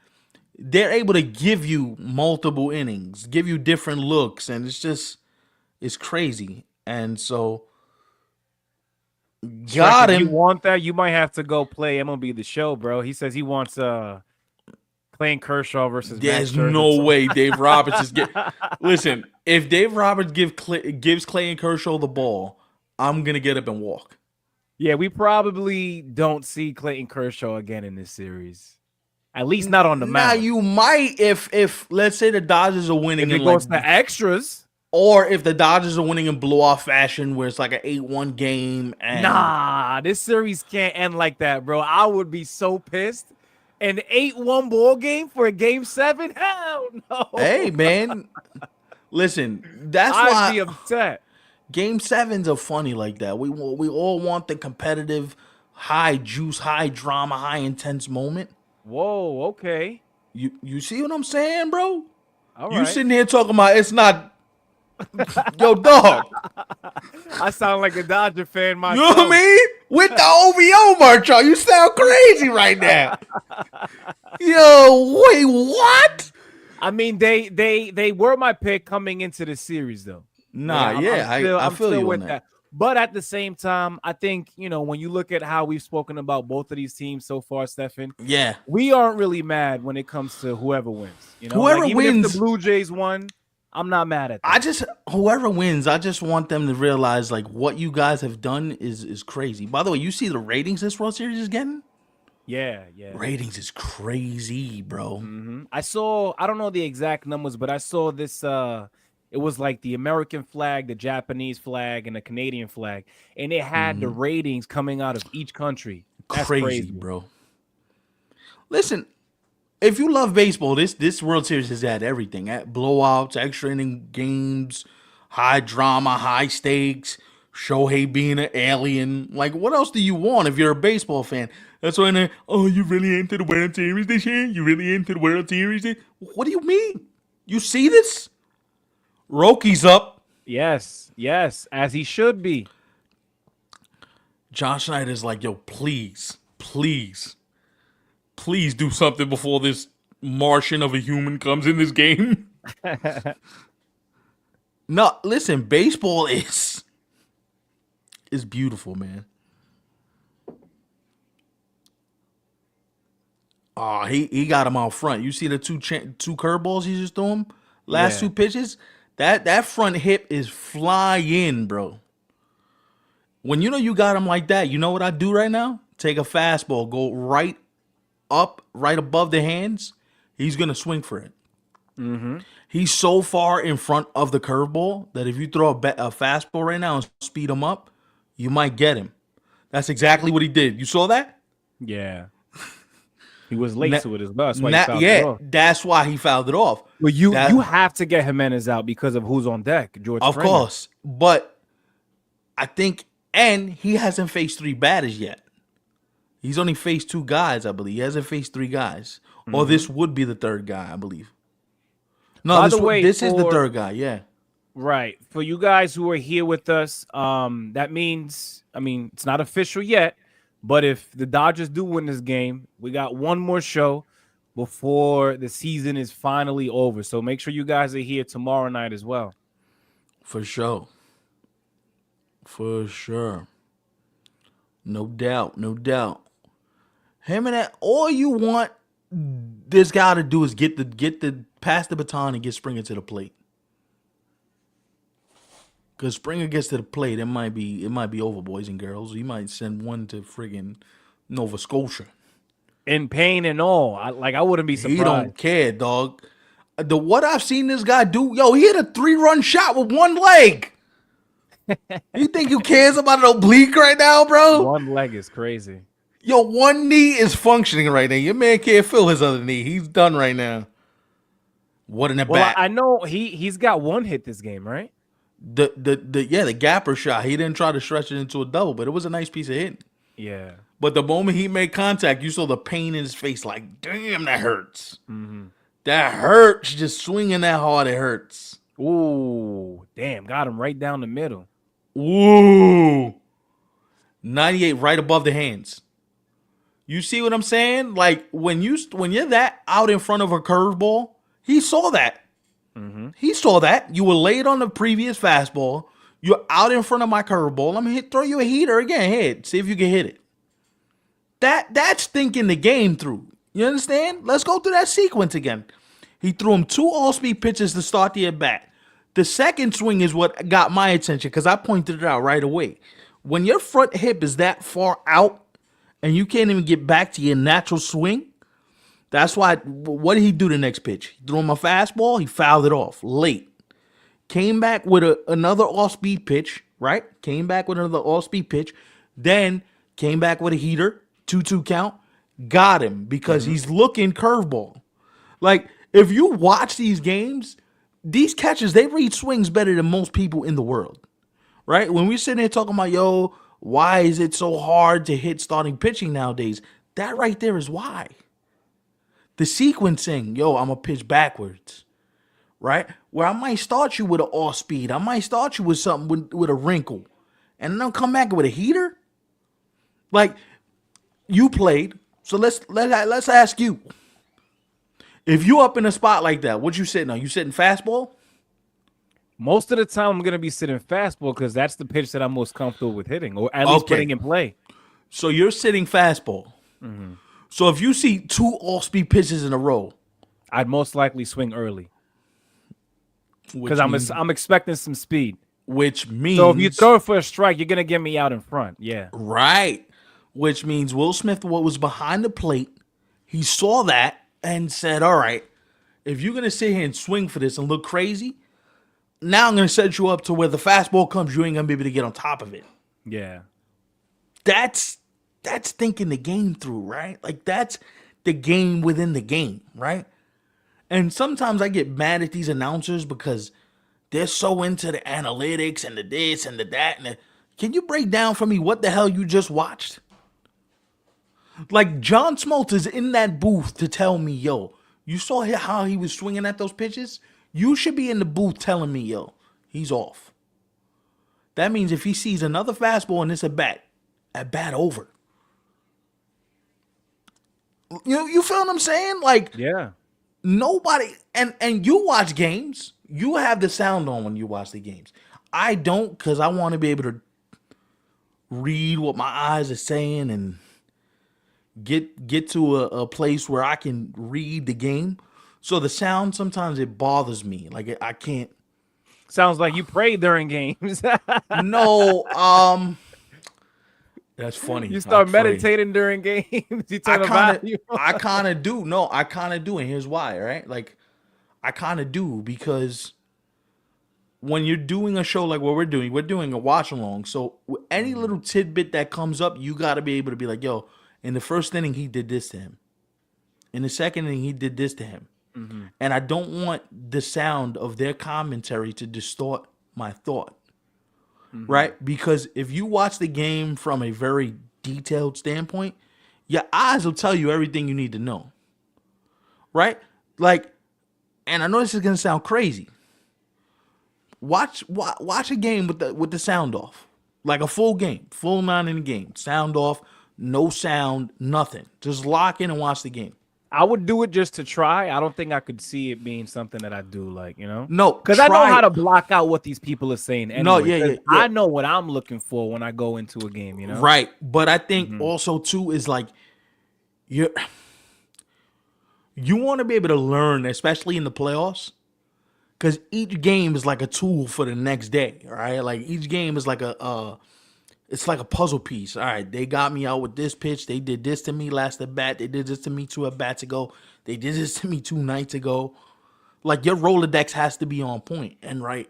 they're able to give you multiple innings, give you different looks, and it's crazy. And so got Shrek, if you him. want that, you might have to go play MLB The Show, bro. He says he wants Clayton Kershaw versus Max There's Scherzer. no way Dave Roberts is get. Listen, if Dave Roberts gives Clayton Kershaw the ball, I'm gonna get up and walk. Yeah, we probably don't see Clayton Kershaw again in this series. At least not on the Now mound. you might if let's say the Dodgers are winning If in it like, goes to extras, or if the Dodgers are winning in blowout fashion where it's like an 8-1 game and nah, this series can't end like that, bro. I would be so pissed. An 8-1 ball game for a game 7? Hell no. hey man, listen, that's I'd be why upset. game sevens are funny like that. We all want the competitive, high juice, high drama, high intense moment. Whoa, okay. You see what I'm saying, bro? All You right. sitting here talking about it's not. Yo, dog. I sound like a Dodger fan You know what I myself. mean? With the OVO merch on, you sound crazy right now. Yo, wait, what? I mean, they were my pick coming into the series, though. Nah, I'm yeah, still, I I'm feel still you with on that. that. But at the same time, I think, when you look at how we've spoken about both of these teams so far, Stefan, Yeah. we aren't really mad when it comes to whoever wins. Whoever like even if wins, the Blue Jays won, I'm not mad at that. whoever wins, I just want them to realize like what you guys have done is crazy. By the way, you see the ratings this World Series is getting? Yeah, yeah. Ratings is crazy, bro. I don't know the exact numbers, but I saw this it was like the American flag, the Japanese flag, and the Canadian flag, and it had the ratings coming out of each country. That's Crazy, bro. Listen, if you love baseball, this World Series has had everything: at blowouts, extra inning games, high drama, high stakes. Shohei being an alien. Like, what else do you want if you're a baseball fan? That's why they're, oh, you really into the World Series this year? You really into the World Series? What do you mean? You see this? Rocky's up. Yes, as he should be. John Schneider's like, yo, please do something before this Martian of a human comes in this game. No, listen, baseball is beautiful, man. Oh, he got him out front. You see the two curveballs he just threw him? Last Yeah. two pitches? That front hip is flying, bro. When you know you got him like that, you know what I do right now? Take a fastball, go right up, right above the hands. He's gonna swing for it. Mm-hmm. He's so far in front of the curveball that if you throw a fastball right now and speed him up, you might get him. That's exactly what he did. You saw that? Yeah. He was late Na- to it as well. That's why he fouled it yeah, off. that's why he fouled it off. Well, you That, have to get Jimenez out because of who's on deck, George of Springer. course, but I think, and he hasn't faced three batters yet. He's only faced two guys, I believe. He hasn't faced three guys, or Mm-hmm. this would be the third guy, I believe. No, By the way, this is the for third guy. Yeah, right, for you guys who are here with us, that means, I mean, it's not official yet, but if the Dodgers do win this game, we got one more show before the season is finally over. So make sure you guys are here tomorrow night as well. for sure, for sure, no doubt, no doubt. Him and that. All you want this guy to do is get the pass the baton and get Springer to the plate. Cause Springer gets to the plate, it might be over, boys and girls. He might send one to friggin' Nova Scotia. In pain and all, I wouldn't be He surprised. don't care, dog. The what I've seen this guy do, yo, he hit a 3-run shot with one leg. You think you cares about an oblique right now, bro? One leg is crazy. Yo, one knee is functioning right now. Your man can't feel his other knee. He's done right now. What in the Well, bat? I know he's got one hit this game, right? The gapper shot. He didn't try to stretch it into a double, but it was a nice piece of hit. Yeah. But the moment he made contact, you saw the pain in his face. Like, damn, that hurts. Mm-hmm. That hurts. Just swinging that hard, it hurts. Ooh, damn, got him right down the middle. Ooh, 98 right above the hands. You see what I'm saying? Like when you're that out in front of a curveball, he saw that. Mm-hmm. He saw that. You were late on the previous fastball. You're out in front of my curveball. I'm gonna throw you a heater again. Hit. See if you can hit it. That's thinking the game through. You understand? Let's go through that sequence again. He threw him two all-speed pitches to start the at-bat. The second swing is what got my attention because I pointed it out right away. When your front hip is that far out and you can't even get back to your natural swing, that's why. What did he do the next pitch? He threw him a fastball. He fouled it off late. Came back with another off-speed pitch, right? Came back with another off-speed pitch. Then came back with a heater, 2-2 count. Got him because he's looking curveball. Like, if you watch these games, these catchers, they read swings better than most people in the world, right? When we're sitting here talking about, yo, why is it so hard to hit starting pitching nowadays? That right there is why. The sequencing, yo, I'm going to pitch backwards, right? Where I might start you with an off speed. I might start you with something with a wrinkle. And then I'll come back with a heater. Like, you played. So let's ask you. If you up in a spot like that, what you sitting on? You sitting fastball? Most of the time, I'm gonna be sitting fastball because that's the pitch that I'm most comfortable with hitting, or at least putting in play. So you're sitting fastball. So if you see two off-speed pitches in a row, I'd most likely swing early which because means, I'm expecting some speed. which means So if you throw it for a strike, you're gonna get me out in front. Yeah. right, which means Will Smith, what was behind the plate, he saw that and said, "All right, if you're gonna sit here and swing for this and look crazy, now I'm gonna set you up to where the fastball comes, you ain't gonna be able to get on top of it." Yeah. That's thinking the game through, right? Like that's the game within the game, right? And sometimes I get mad at these announcers because they're so into the analytics and the this and the that. And can you break down for me what the hell you just watched? Like John Smoltz is in that booth to tell me, yo, you saw how he was swinging at those pitches? You should be in the booth telling me, yo, he's off. That means if he sees another fastball and it's at bat over. You feel what I'm saying? Like, Yeah. nobody and you watch games. You have the sound on when you watch the games. I don't because I want to be able to read what my eyes are saying and get to a place where I can read the game. So the sound sometimes it bothers me. Like I can't. Sounds like you pray during games. No, that's funny. You I start pray. meditating during games. You I turn the kind of, volume. I kind of do. No, I kind of do, and here's why. Right, like I kind of do because when you're doing a show like what we're doing a watch along. So any Mhm. little tidbit that comes up, you got to be able to be like, yo, in the first inning he did this to him. In the second inning he did this to him. Mhm. And I don't want the sound of their commentary to distort my thought, Mhm. right? Because if you watch the game from a very detailed standpoint, your eyes will tell you everything you need to know, right? Like, and I know this is gonna sound crazy. Watch a game with the sound off, like a full game, full 9 inning game, sound off, no sound, nothing. Just lock in and watch the game. I would do it just to try. I don't think I could see it being something that I do, like, No, because I know try. how to block out what these people are saying No, anyway. yeah, Because yeah, yeah. I know what I'm looking for when I go into a game. Right, but I think Mhm. also too is like you you want to be able to learn, especially in the playoffs, because each game is like a tool for the next day. Right, like each game is like it's like a puzzle piece. All right, they got me out with this pitch. They did this to me last at bat. They did this to me 2 at bats ago. They did this to me 2 nights ago. Like your Rolodex has to be on point. And right,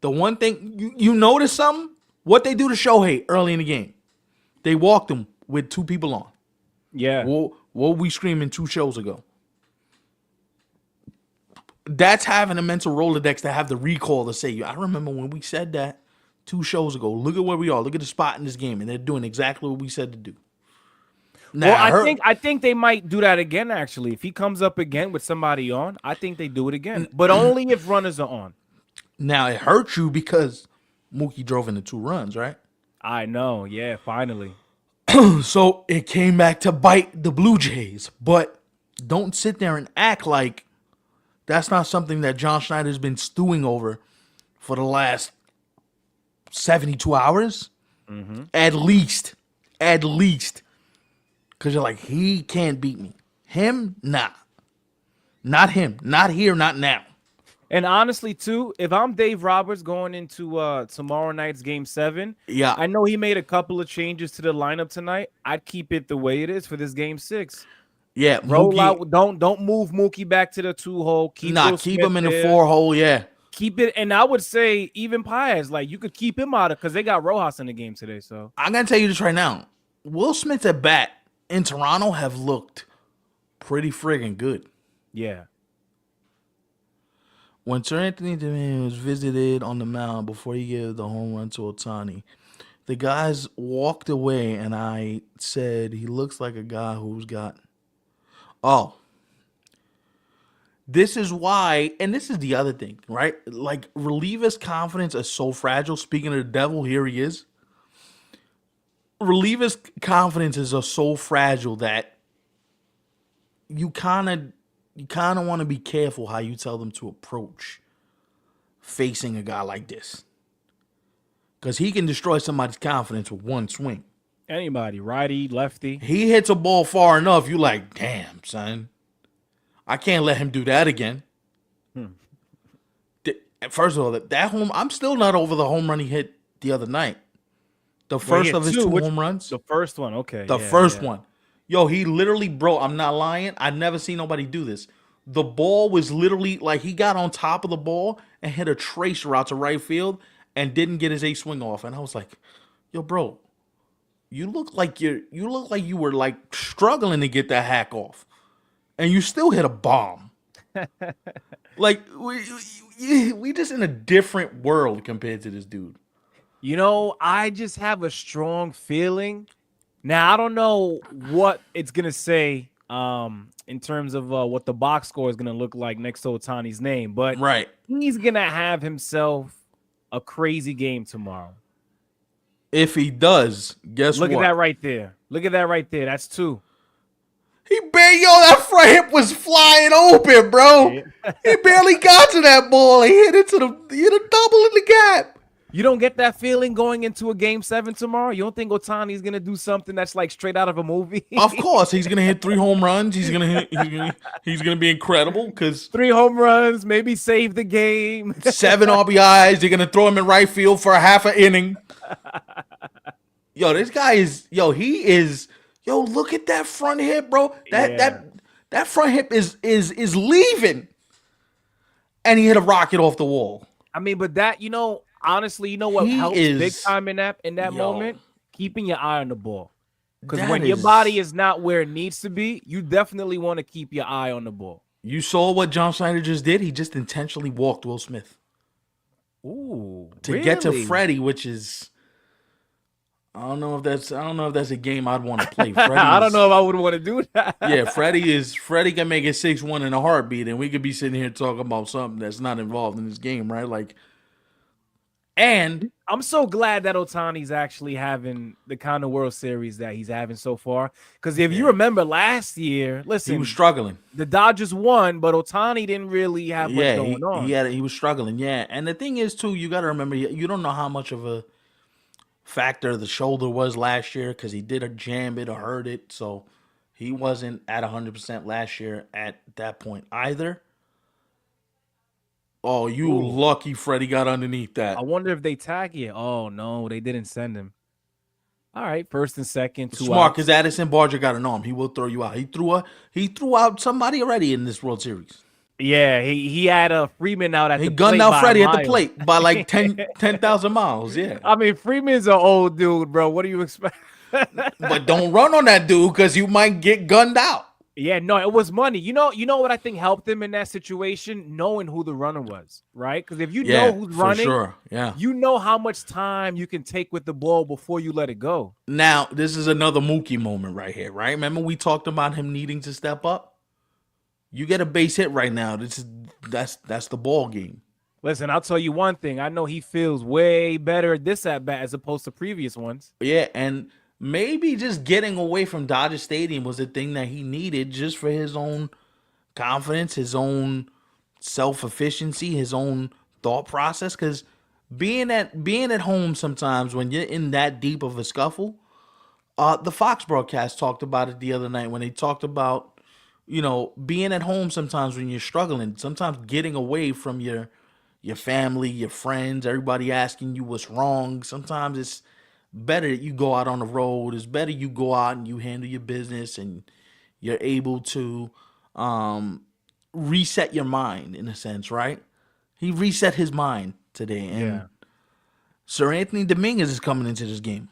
the one thing you notice something, what they do to Shohei early in the game, they walked him with 2 people on. Yeah. What were we screaming 2 shows ago? That's having a mental Rolodex to have the recall to say, I remember when we said that 2 shows ago. Look at where we are. Look at the spot in this game, and they're doing exactly what we said to do. Well, Now, I her think I think they might do that again. Actually, if he comes up again with somebody on, I think they do it again, but only if runners are on. now it hurt you because Mookie drove into 2 runs, right? I know. Yeah. Finally. So it came back to bite the Blue Jays. But don't sit there and act like that's not something that John Schneider's been stewing over for the last 72 hours. Mm-hmm. At least. At least. Because you're like, he can't beat me. Him? Nah. Not him. Not here, not now. And honestly, too, if I'm Dave Roberts going into tomorrow night's game 7, Yeah. I know he made a couple of changes to the lineup tonight. I'd keep it the way it is for this game 6. Yeah, Roll Mookie. out, don't move Mookie back to the 2 hole. Keep Nah, Will keep Smith him in the there. 4 hole, yeah. Keep it, and I would say even Paez, like you could keep him out of because they got Rojas in the game today. So I'm going to tell you this right now. Will Smith's at bat in Toronto have looked pretty friggin' good. yeah, When Sir Anthony DeMille was visited on the mound before he gave the home run to Otani, the guys walked away and I said he looks like a guy who's got. Oh, this is why, and this is the other thing, right? Like relievers' confidence is so fragile. Speaking of the devil, here he is. Relievers' confidences are so fragile that you kind of want to be careful how you tell them to approach facing a guy like this. Because he can destroy somebody's confidence with one swing. anybody, righty, lefty. He hits a ball far enough, you like, damn, son. I can't let him do that again. Hmm. First of all, that home, I'm still not over the home run he hit the other night. The Well, he first hit of his 2 which home runs. the first one? Okay, The yeah, first yeah. one. Yo, he literally, bro, I'm not lying. I never seen nobody do this. The ball was literally like he got on top of the ball and hit a trace route to right field and didn't get his A swing off. And I was like, yo, bro, you look like you were like struggling to get that hack off. And you still hit a bomb. Like we just in a different world compared to this dude. I just have a strong feeling. Now I don't know what it's gonna say in terms of what the box score is gonna look like next to Otani's name, but Right. he's gonna have himself a crazy game tomorrow. If he does, guess Look at what? that right there. Look at that right there. That's 2. That front hip was flying open, bro. Yeah. He barely got to that ball. He hit it he hit a double in the gap. You don't get that feeling going into a game 7 tomorrow? You don't think Otani's gonna do something that's like straight out of a movie? Of course, he's gonna hit 3 home runs. He's gonna be incredible because 3 home runs, maybe save the game. 7 RBIs. They're gonna throw him in right field for a half an inning. Yo, this guy is he is look at that front hip, bro. That front hip is leaving. And he hit a rocket off the wall. I mean, but that, honestly, what helps big time in that moment? Keeping your eye on the ball. Because when your body is not where it needs to be, you definitely want to keep your eye on the ball. You saw what John Schneider just did? He just intentionally walked Will Smith. Ooh. To get to Freddie, which is I don't know if that's a game I'd want to play. I don't know if I would want to do that. Yeah, Freddie can make it 6-1 in a heartbeat, and we could be sitting here talking about something that's not involved in this game, right? Like, and I'm so glad that Otani's actually having the kind of World Series that he's having so far. Because if you remember last year, listen, he was struggling. The Dodgers won, but Otani didn't really have much going on. He was struggling, and the thing is too, you got to remember, you don't know how much of a factor the shoulder was last year because he did a jam it or hurt it, so he wasn't at 100% last year at that point either. Oh, lucky Freddie got underneath that. I wonder if they tag you. Oh no, they didn't send him. All right, first and second, 2 Smart, outs. because Addison Barger got an arm. He will throw you out. He threw out somebody already in this World Series. Yeah, he had a Freeman out at the plate. He gunned out Freddie at the plate by like 10,000 miles. Yeah. I mean, Freeman's an old dude, bro. What do you expect? But don't run on that dude because you might get gunned out. Yeah, no, it was money. You know what I think helped him in that situation? Knowing who the runner was, right? Because if you know who's running, sure. Yeah, you know how much time you can take with the ball before you let it go. Now, this is another Mookie moment right here, right? Remember we talked about him needing to step up? You get a base hit right now. That's the ball game. Listen, I'll tell you one thing. I know he feels way better at this at bat as opposed to previous ones. Yeah, and maybe just getting away from Dodger Stadium was the thing that he needed just for his own confidence, his own self-efficiency, his own thought process. Because being at home sometimes when you're in that deep of a scuffle, the Fox broadcast talked about it the other night when they talked about being at home sometimes when you're struggling, sometimes getting away from your family, your friends, everybody asking you what's wrong. Sometimes it's better that you go out on the road. It's better you go out and you handle your business and you're able to reset your mind in a sense, right? He reset his mind today. And Sir Anthony Dominguez is coming into this game.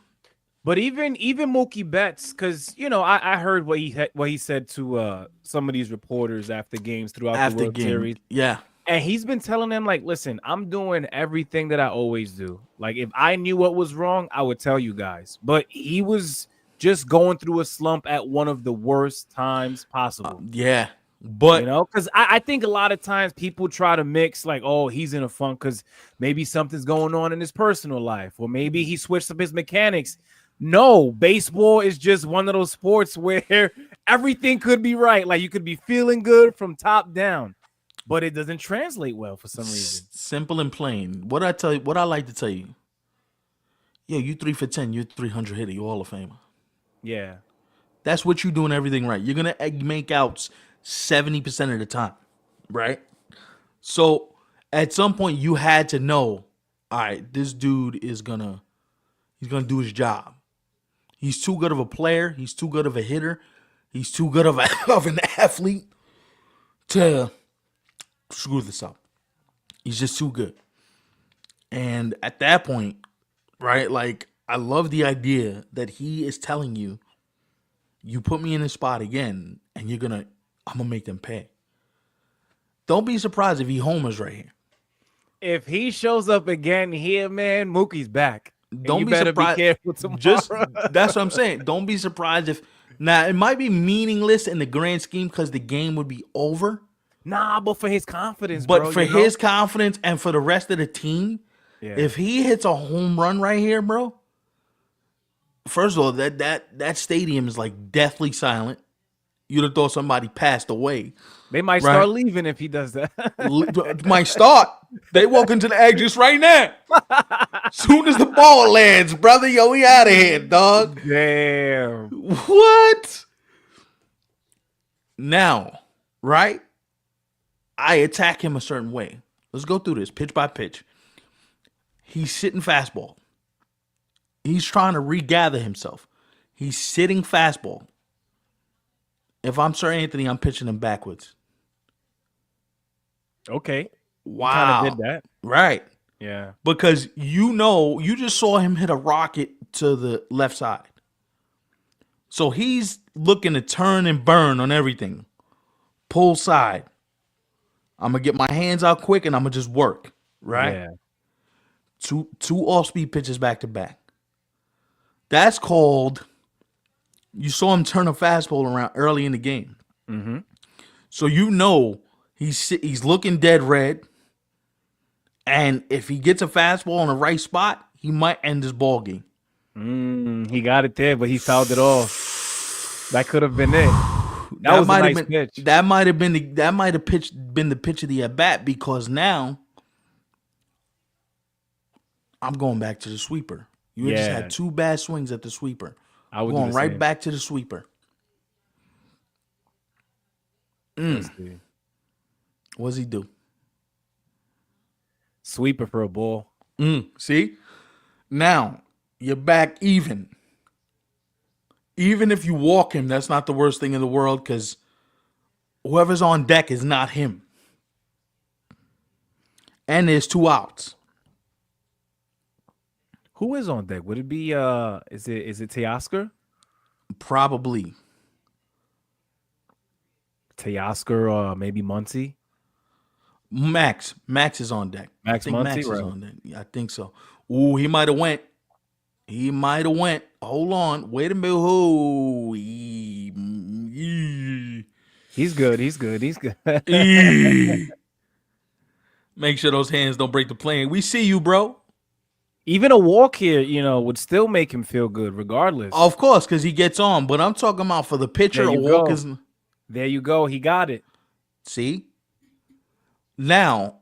But even Mookie Betts, because I heard what he said to some of these reporters after games throughout the World Series. Yeah, and he's been telling them like, listen, I'm doing everything that I always do. Like if I knew what was wrong, I would tell you guys. But he was just going through a slump at one of the worst times possible. Yeah, but because I think a lot of times people try to mix like, oh, he's in a funk because maybe something's going on in his personal life, or maybe he switched up his mechanics. No, baseball is just one of those sports where everything could be right. Like you could be feeling good from top down, but it doesn't translate well for some reason. Simple and plain. What I like to tell you. Yo, you 3 for 10, you're 300 hitter, you Hall of Famer. Yeah. That's what you're doing everything right. You're gonna make outs 70% of the time, right? So at some point you had to know, all right, this dude he's gonna do his job. He's too good of a player. He's too good of a hitter. He's too good of an athlete to screw this up. He's just too good. And at that point, right, like, I love the idea that he is telling you, you put me in this spot again, and I'm going to make them pay. Don't be surprised if he homers right here. If he shows up again here, man, Mookie's back. Don't be surprised. Be careful tomorrow. That's what I'm saying. Don't be surprised if now it might be meaningless in the grand scheme because the game would be over. Nah, but for his confidence, but for his confidence and for the rest of the team, if he hits a home run right here, bro. First of all, that stadium is like deathly silent. You'd have thought somebody passed away, They might right? start leaving if he does that. Might start. They walk into the exits right now. Soon as the ball lands, brother, yo, we out of here, dog. Damn. What? Now, right? I attack him a certain way. Let's go through this pitch by pitch. He's sitting fastball. He's trying to regather himself. He's sitting fastball. If I'm Sir Anthony, I'm pitching him backwards. Okay. Wow. Kind of did that. Right. Yeah. Because you just saw him hit a rocket to the left side. So he's looking to turn and burn on everything. Pull side. I'm going to get my hands out quick and I'm going to just work. Right? Yeah. Two off-speed pitches back to back. That's called, you saw him turn a fastball around early in the game. Mm-hmm. So you know he's looking dead red. And if he gets a fastball in the right spot, he might end this ball game. He got it there, but he fouled it off. That could have been it. That was a nice pitch. That might have been the pitch of the at bat, because now I'm going back to the sweeper. You just had two bad swings at the sweeper. I would going right back to the sweeper. What's he do? Sweeper for a ball. See? Now, you're back even. Even if you walk him, that's not the worst thing in the world, because whoever's on deck is not him. And there's 2 outs. Who is on deck? Would it be is it Teoscar? Probably. Teoscar or maybe Muncy? Max is on deck. Max Muncy, Max right? is on deck. Yeah, I think so. Ooh, he might have went. Hold on. Wait a minute. Oh, He's good. Make sure those hands don't break the plane. We see you, bro. Even a walk here, would still make him feel good, regardless. Of course, because he gets on. But I'm talking about for the pitcher, a walk is. There you go. He got it. See? Now,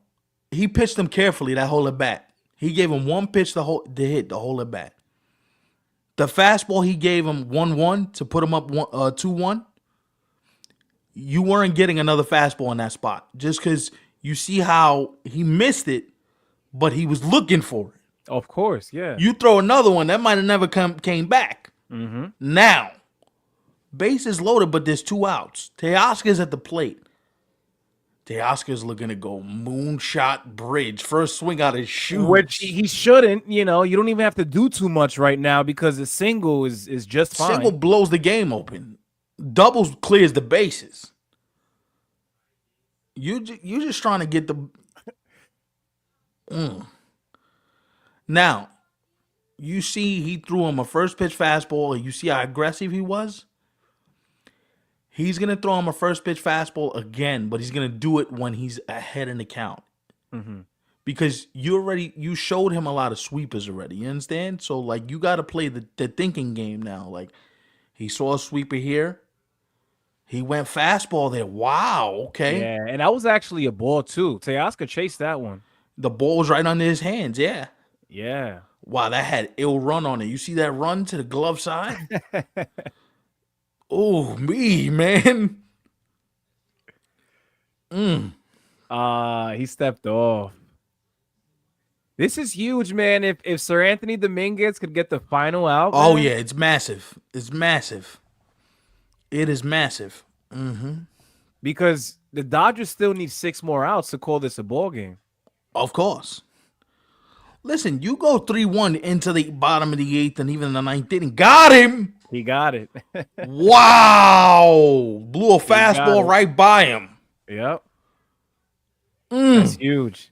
he pitched him carefully that whole at bat. He gave him one pitch to hit the whole at bat. The fastball he gave him 1-1 to put him up 2-1. You weren't getting another fastball in that spot, just because you see how he missed it, but he was looking for it. Of course, yeah. You throw another one, that might have never came back. Mm-hmm. Now, base is loaded, but there's 2 outs. Teoscar's at the plate. Teoscar's looking to go moonshot bridge. First swing out his shoes. Which he shouldn't. You don't even have to do too much right now, because the single is just fine. Single blows the game open. Doubles clears the bases. You just trying to get the... Now, you see he threw him a first pitch fastball, and you see how aggressive he was? He's going to throw him a first pitch fastball again, but he's going to do it when he's ahead in the count. Mm-hmm. Because you showed him a lot of sweepers already. You understand? So, like, you got to play the thinking game now. Like, he saw a sweeper here. He went fastball there. Wow, okay. Yeah, and that was actually a ball, too. Teoscar chased that one. The ball was right under his hands, yeah. Yeah. Wow, that had ill run on it. You see that run to the glove side? Oh, me, man. He stepped off. This is huge, man. If Sir Anthony Dominguez could get the final out. Oh, man, yeah, it's massive. It's massive. It is massive. because the Dodgers still need 6 more outs to call this a ball game. Of course. Listen, you go 3-1 into the bottom of the 8th and even the 9th inning. Got him! He got it. Wow! Blew a fastball right by him. Yep. That's huge.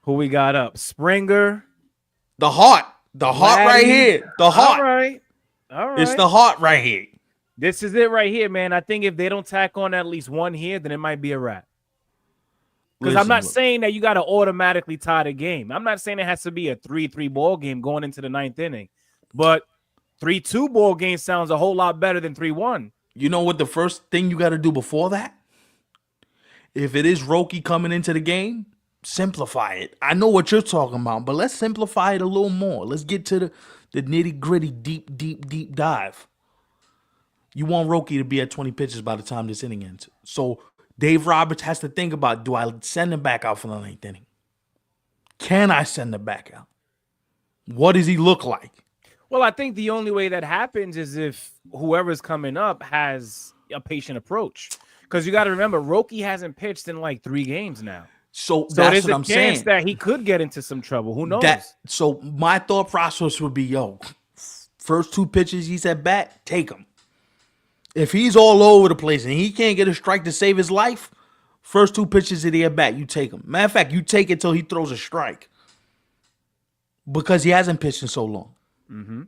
Who we got up? Springer. The heart. The heart right here. The heart. All right. It's the heart right here. This is it right here, man. I think if they don't tack on at least one here, then it might be a wrap. Because I'm not saying that you got to automatically tie the game. I'm not saying it has to be a 3-3 ball game going into the 9th inning. But 3-2 ball game sounds a whole lot better than 3-1. You know what the first thing you got to do before that? If it is Roki coming into the game, simplify it. I know what you're talking about, but let's simplify it a little more. Let's get to the nitty gritty, deep dive. You want Roki to be at 20 pitches by the time this inning ends. So Dave Roberts has to think about, do I send him back out for the ninth inning? Can I send him back out? What does he look like? Well, I think the only way that happens is if whoever's coming up has a patient approach. Because you got to remember, Roki hasn't pitched in like 3 games now. So that's there's what a I'm chance saying. that he could get into some trouble. Who knows? So my thought process would be, yo, first 2 pitches he's at bat, take him. If he's all over the place and he can't get a strike to save his life, first 2 pitches that he at bat, you take him. Matter of fact, you take it till he throws a strike. Because he hasn't pitched in so long. Mm-hmm.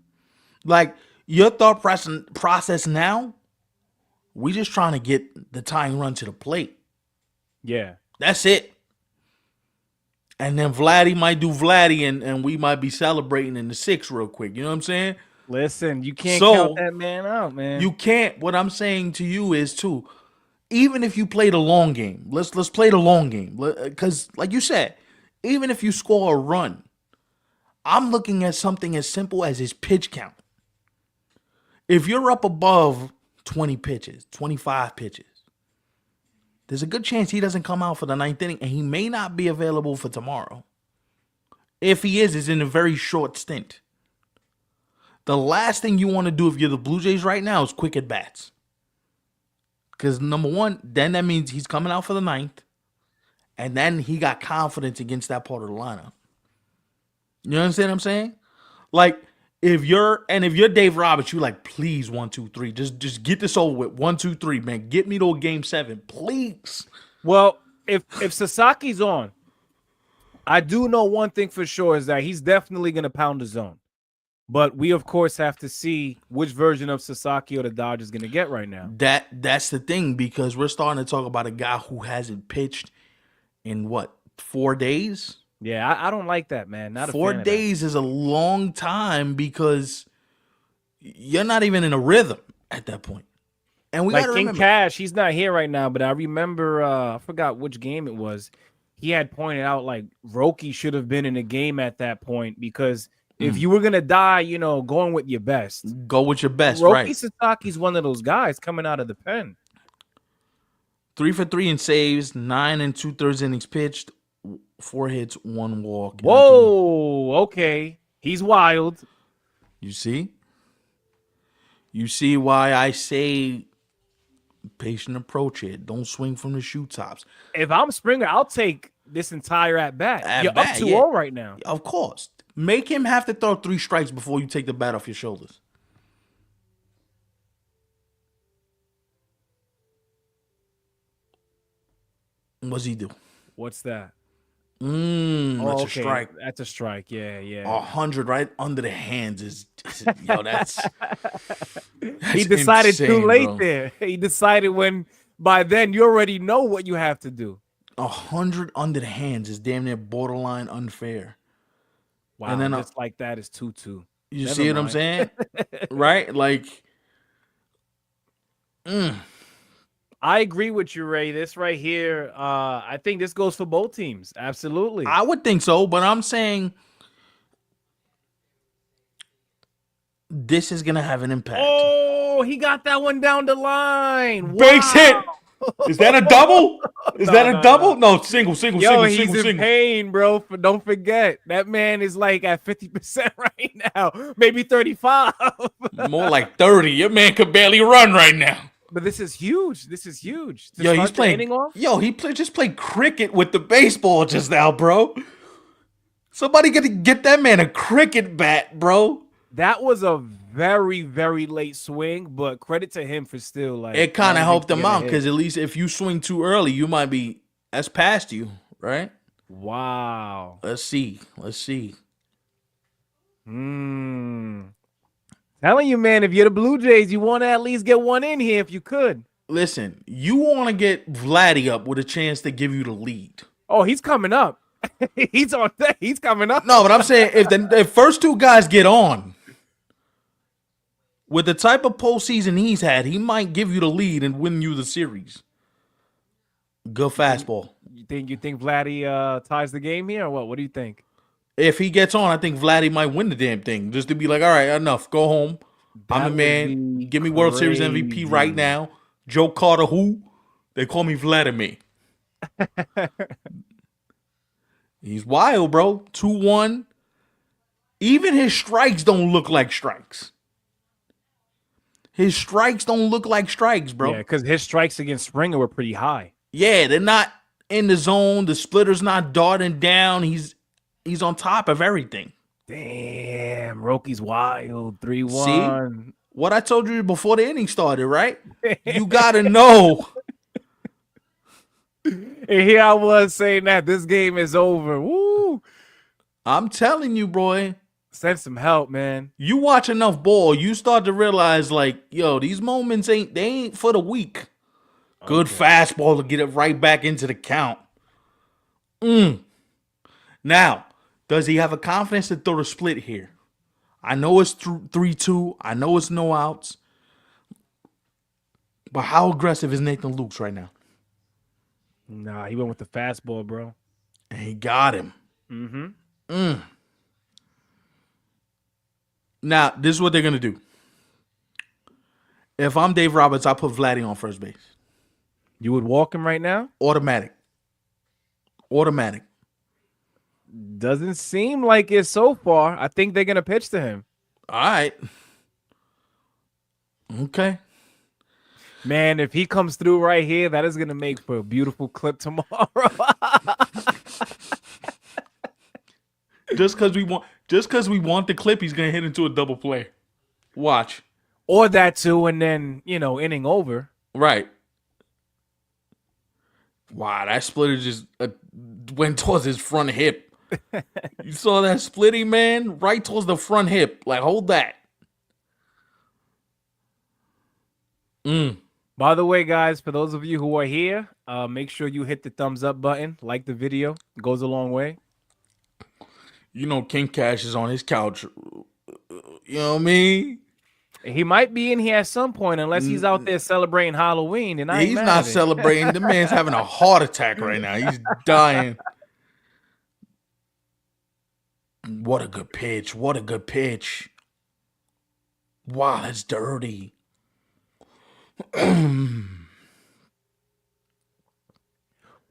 Like, your thought process now, we just trying to get the tying run to the plate. Yeah. That's it. And then Vladdy might do Vladdy, and we might be celebrating in the 6th real quick. You know what I'm saying? Listen, you can't count that man out, man. You can't. What I'm saying to you is, too, even if you play the long game, let's play the long game. Because, like you said, even if you score a run, I'm looking at something as simple as his pitch count. If you're up above 20 pitches, 25 pitches, there's a good chance he doesn't come out for the 9th inning, and he may not be available for tomorrow. If he is, it's in a very short stint. The last thing you want to do if you're the Blue Jays right now is quick at bats. Because number one, then that means he's coming out for the 9th, and then he got confidence against that part of the lineup. You understand what I'm saying? Like, if you're Dave Roberts, you like, please, 1, 2, 3. Just get this over with. 1, 2, 3, man. Get me to a game 7, please. Well, if Sasaki's on, I do know one thing for sure is that he's definitely going to pound the zone. But we, of course, have to see which version of Sasaki or the Dodgers going to get right now. That's the thing, because we're starting to talk about a guy who hasn't pitched in, 4 days? Yeah, I don't like that, man. Not 4 days is a long time because you're not even in a rhythm at that point. And we got to remember, King Cash, he's not here right now, but I remember, I forgot which game it was. He had pointed out like Roki should have been in the game at that point because if you were gonna die, going with your best, go with your best. Roki right? Sasaki's one of those guys coming out of the pen. 3 for 3 in saves, 9 2/3 innings pitched, 4 hits, 1 walk. Whoa, okay, he's wild. You see why I say patient approach it. Don't swing from the shoe tops. If I'm Springer, I'll take this entire at bat. You're up 2-0 right now. Of course. Make him have to throw 3 strikes before you take the bat off your shoulders. What's he do? What's that? That's a strike. That's a strike. Yeah. 100 right under the hands is that's he decided insane, too late bro. there. He decided when by then you already know what you have to do. 100 under the hands is damn near borderline unfair. Wow, and then just like that is 2-2. You see what I'm saying? Right? Like, I agree with you, Ray. This right here, I think this goes for both teams. Absolutely. I would think so, but I'm saying this is going to have an impact. Oh, he got that one down the line. Base hit. Is that a double? Is that a double? No. No, single. He's in pain, bro. Don't forget, that man is like at 50% right now, maybe 35. More like 30. Your man could barely run right now. But this is huge. He's playing. He just played cricket with the baseball just now, bro. Somebody got to get that man a cricket bat, bro. That was a very, very late swing, but credit to him for still like. It kind of helped him out because at least if you swing too early, you might be that's past you, right? Wow. Let's see. Telling you, man, if you're the Blue Jays, you want to at least get one in here if you could. Listen, you want to get Vladdy up with a chance to give you the lead. Oh, he's coming up. He's on that. He's coming up. No, but I'm saying if the first 2 guys get on, With the type of postseason he's had, he might give you the lead and win you the series. Good You think fastball. you think Vladdy ties the game here or what? What do you think? If he gets on, I think Vladdy might win the damn thing. Just to be like, all right, enough. Go home. I'm the That would man. be Give me World Series MVP right crazy. now. Joe Carter, who? They call me Vladimir. He's wild, bro. 2-1. Even his strikes don't look like strikes. His strikes don't look like strikes, Yeah, bro. because his strikes against Springer were pretty high. Yeah, they're not in the zone. The splitter's not darting down. He's on top of everything. Damn, Rocky's wild. See 3-1. what I told you before the inning started, right? You gotta know. And here I was saying that this game is over. Woo! I'm telling you, boy. Send some help, man. You watch enough ball, you start to realize, like, yo, these moments ain't for the weak. Good Okay. fastball to get it right back into the count. Now, does he have a confidence to throw the split here? I know it's 3-2. I know it's no outs. But how aggressive is Nathan Lukes right now? Nah, he went with the fastball, bro. And he got him. Mm-hmm. Now, this is what they're going to do. If I'm Dave Roberts, I put Vladdy on first base. You would walk him right now? Automatic. Doesn't seem like it so far. I think they're gonna pitch to him. All right. Okay. Man, if he comes through right here, that is gonna make for a beautiful clip tomorrow. Just because we want the clip, he's gonna hit into a double play. Watch. Or that too, and then inning over. Right. Wow, that splitter just went towards his front hip. You saw that splitting, man? Right towards the front hip. Like, hold that. By the way, guys, for those of you who are here, make sure you hit the thumbs up button, like the video. It goes a long way. You know King Cash is on his couch. You know what I mean? He might be in here at some point, unless he's out there celebrating Halloween. And I ain't He's mad not at it. celebrating. The man's having a heart attack right now. He's dying. What a good pitch. What a good pitch. Wow, that's dirty.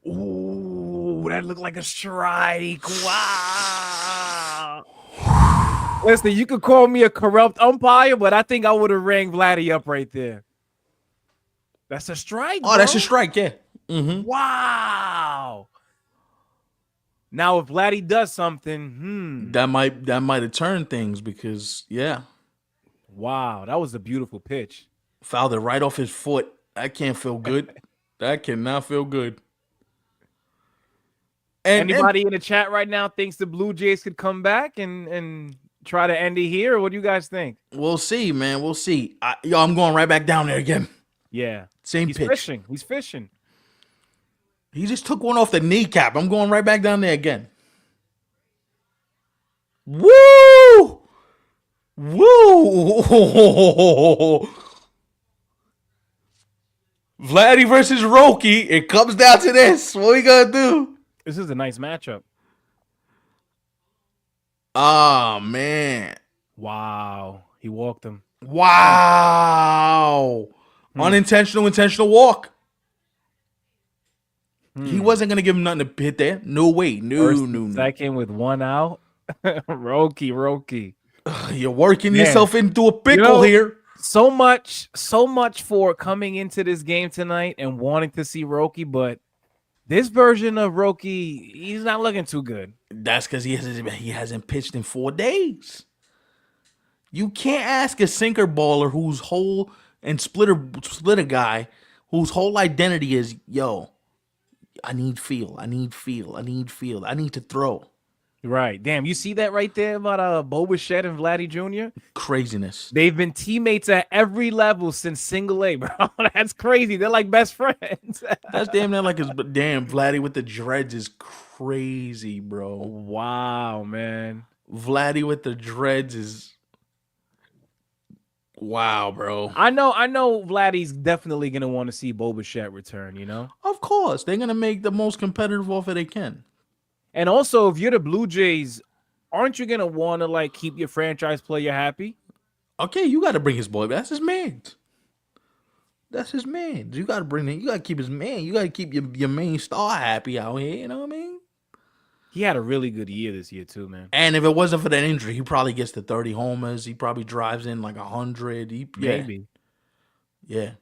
Ooh, that looked like a strike. Wow. Listen, you could call me a corrupt umpire, but I think I would have rang Vladdy up right there. That's a strike. Oh, that's a bro. strike, yeah. Wow. Now, if Vladdy does something, That might have turned things because, yeah, wow, that was a beautiful pitch. fouled it right off his foot. That can't feel good. That cannot feel good. And Anybody in the chat right now thinks the Blue Jays could come back and try to end it here? Or what do you guys think? we'll see, man. We'll see. I'm going right back down there again. Yeah. Same He's pitch. fishing. He's fishing. He just took one off the kneecap. I'm going right back down there again. Woo! Woo! Vladdy versus Roki. It comes down to this. What we gonna do? This is a nice matchup. Oh, man. Wow. He walked him. Wow. Unintentional, intentional walk. He wasn't going to give him nothing to hit there. No way. No. Second with one out. Roki. You're working yourself into a pickle here. So much for coming into this game tonight and wanting to see Roki, but this version of Roki, he's not looking too good. That's because he hasn't pitched in 4 days. You can't ask a sinker baller whose whole and splitter guy whose whole identity is, yo, I need feel. I need to throw. Right. Damn, you see that right there about Bo Bichette and Vladdy Jr.? Craziness. They've been teammates at every level since single A, bro. That's crazy. They're like best friends. That's damn near like his damn Vladdy with the dreads is crazy, bro. Wow, man. Vladdy with the dreads is Wow, bro. I know Vladdy's definitely gonna want to see Boba Fett return, you know? Of course, they're gonna make the most competitive offer they can. And also, if you're the Blue Jays, aren't you gonna want to like keep your franchise player happy? Okay, you got to bring his boy. That's his man. That's his man. You got to bring him. You got to keep his man. You got to keep your main star happy out here. You know what I mean? He had a really good year this year too, man. And if it wasn't for that injury, he probably gets to 30 homers. He probably drives in like 100. Yeah, Maybe. yeah.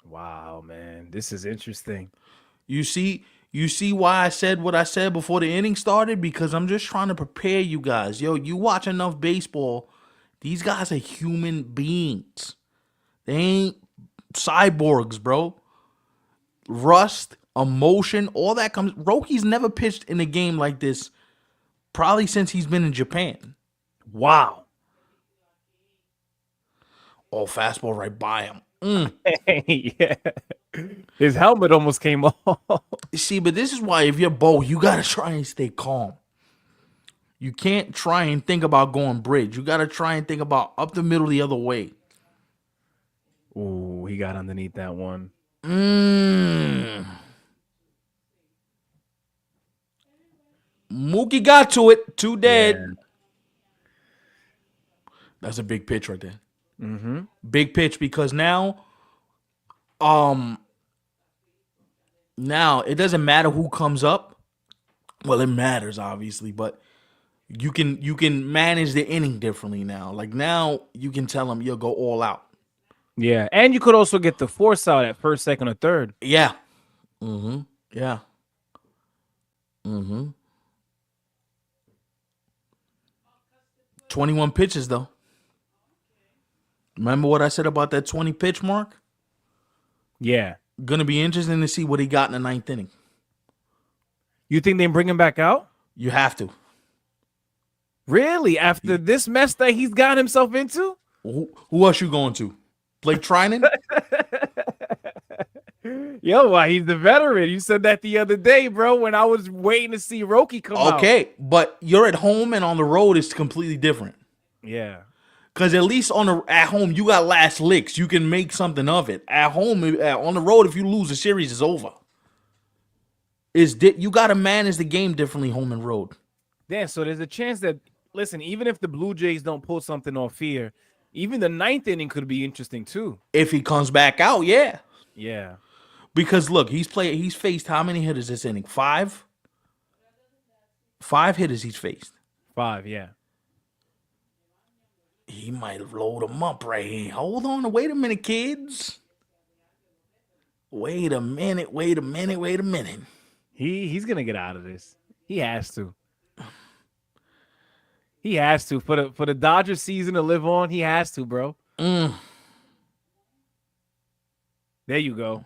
Wow, man, this is interesting. You see why I said what I said before the inning started? Because I'm just trying to prepare you guys. Yo, you watch enough baseball. These guys are human beings. They ain't cyborgs, bro. Rust, emotion, all that comes. Roki's never pitched in a game like this probably since he's been in Japan. Wow. Oh, fastball right by him. Yeah. His helmet almost came off. See, but this is why if you're Bo, you gotta try and stay calm. You can't try and think about going bridge. You gotta try and think about up the middle the other way. Ooh, he got underneath that one. Mookie got to it. Two dead. Yeah. That's a big pitch right there. Mm-hmm. Big pitch because now it doesn't matter who comes up. Well, it matters obviously, but you can manage the inning differently now. Like now you can tell them you'll go all out. Yeah, and you could also get the force out at first, second, or third. Yeah. Mm-hmm. Yeah. Mm-hmm. 21 pitches though. Remember what I said about that 20 pitch mark? Yeah. Gonna be interesting to see what he got in the ninth inning. You think they bring him back out? You have to. Really? After this mess that he's got himself into? Who else you going to? Blake Trinan? Yo, why he's the veteran. You said that the other day, bro, when I was waiting to see Roki come out. Okay, but you're at home and on the road is completely different. Yeah. Because at least at home you got last licks. You can make something of it. At home, on the road, if you lose, the series is over. You got to manage the game differently home and road. Yeah, so there's a chance that, listen, even if the Blue Jays don't pull something off here, even the ninth inning could be interesting too. If he comes back out, yeah. Yeah. Because look, he's faced how many hitters this inning? 5? 5 hitters he's faced. 5, yeah. He might load them up right here. Hold on, wait a minute, kids. Wait a minute. He's gonna get out of this. He has to. He has to. For the Dodgers season to live on, he has to, bro. There you go.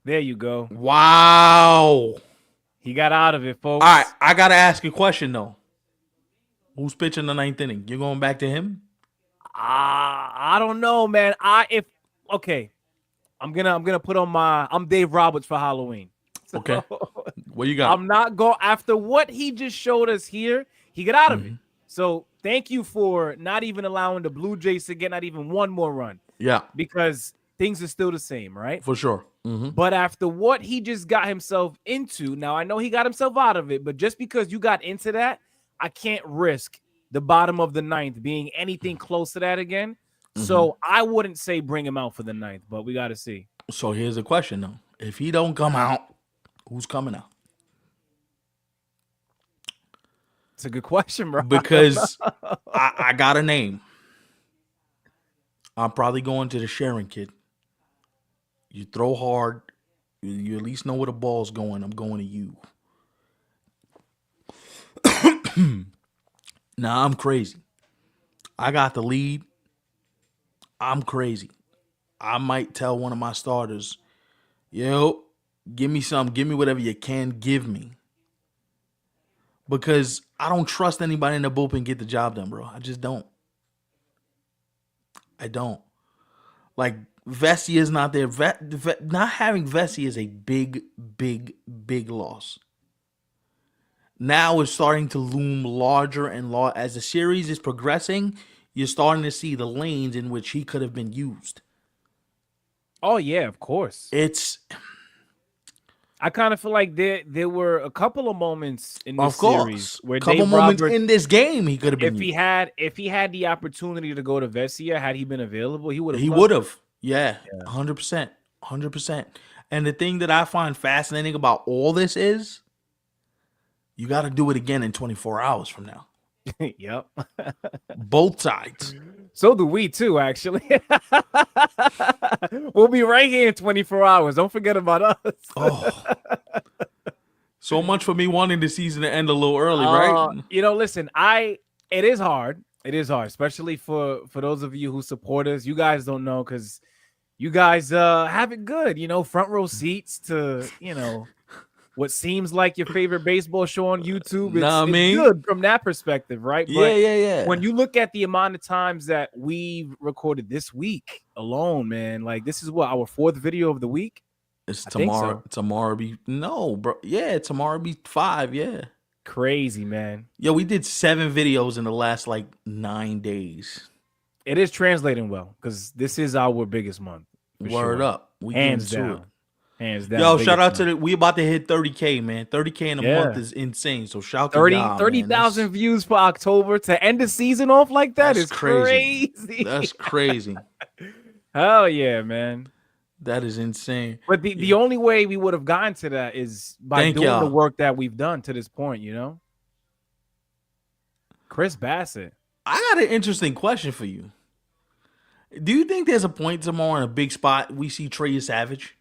There you go. Wow. He got out of it, folks. All right, I gotta ask you a question though. Who's pitching the ninth inning? You're going back to him? I don't know, man. Okay. I'm gonna put on I'm Dave Roberts for Halloween. So, Okay. What you got? I'm not going after what he just showed us here. He got out of it. So thank you for not even allowing the Blue Jays to get not even one more run. Yeah. Because things are still the same, right? For sure. But after what he just got himself into, now I know he got himself out of it, but just because you got into that, I can't risk the bottom of the ninth being anything close to that again. So I wouldn't say bring him out for the ninth, but we got to see. So here's the question though. If he don't come out, who's coming out? It's a good question, bro. Because I got a name. I'm probably going to the Sharon kid. You throw hard. You at least know where the ball's going. I'm going to you. Now I'm crazy. I got the lead. I'm crazy. I might tell one of my starters, yo, give me some. Give me whatever you can give me. Because I don't trust anybody in the bullpen get the job done, bro. I just don't. I don't. Like, Vessi is not there. Not having Vessi is a big, big, big loss. now it's starting to loom larger and larger. As the series is progressing, you're starting to see the lanes in which he could have been used. Oh yeah, of course. It's, I kind of feel like there were a couple of moments in this of series course, where couple Dave moments Roberts, in this game he could have been used. if he had the opportunity to go to Vesia, had he been available, he would have He loved would it. have. Yeah, Yeah. 100%. 100%. And the thing that I find fascinating about all this is you got to do it again in 24 hours from now. Yep. Both sides. So do we too, actually. We'll be right here in 24 hours. Don't forget about us. Oh, so much for me wanting the season to end a little early, right? Listen, it is hard. It is hard, especially for those of you who support us. You guys don't know because you guys have it good, front row seats to, what seems like your favorite baseball show on YouTube. Nah, I It's mean, good from that perspective, right? yeah, But yeah, yeah. when you look at the amount of times that we've recorded this week alone, man, like this is what our fourth video of the week. It's I think tomorrow. so. Tomorrow be no, bro. Yeah, tomorrow be 5. Yeah. Crazy, man. Yo, we did 7 videos in the last like 9 days. It is translating well because this is our biggest month. For Word sure. up. We Hands getting to it. down. Hands down. Yo, biggest shout out to month. we about to hit 30K, man. 30K in a month Yeah. is insane. So shout to y'all, 30,000 man. views for October to end the season off like that That's is crazy. crazy. That's crazy. Hell yeah, man. That is insane. But the only way we would have gotten to that is by Thank doing the y'all. work that we've done to this point, Chris Bassett. I got an interesting question for you. Do you think there's a point tomorrow in a big spot we see Trey Savage?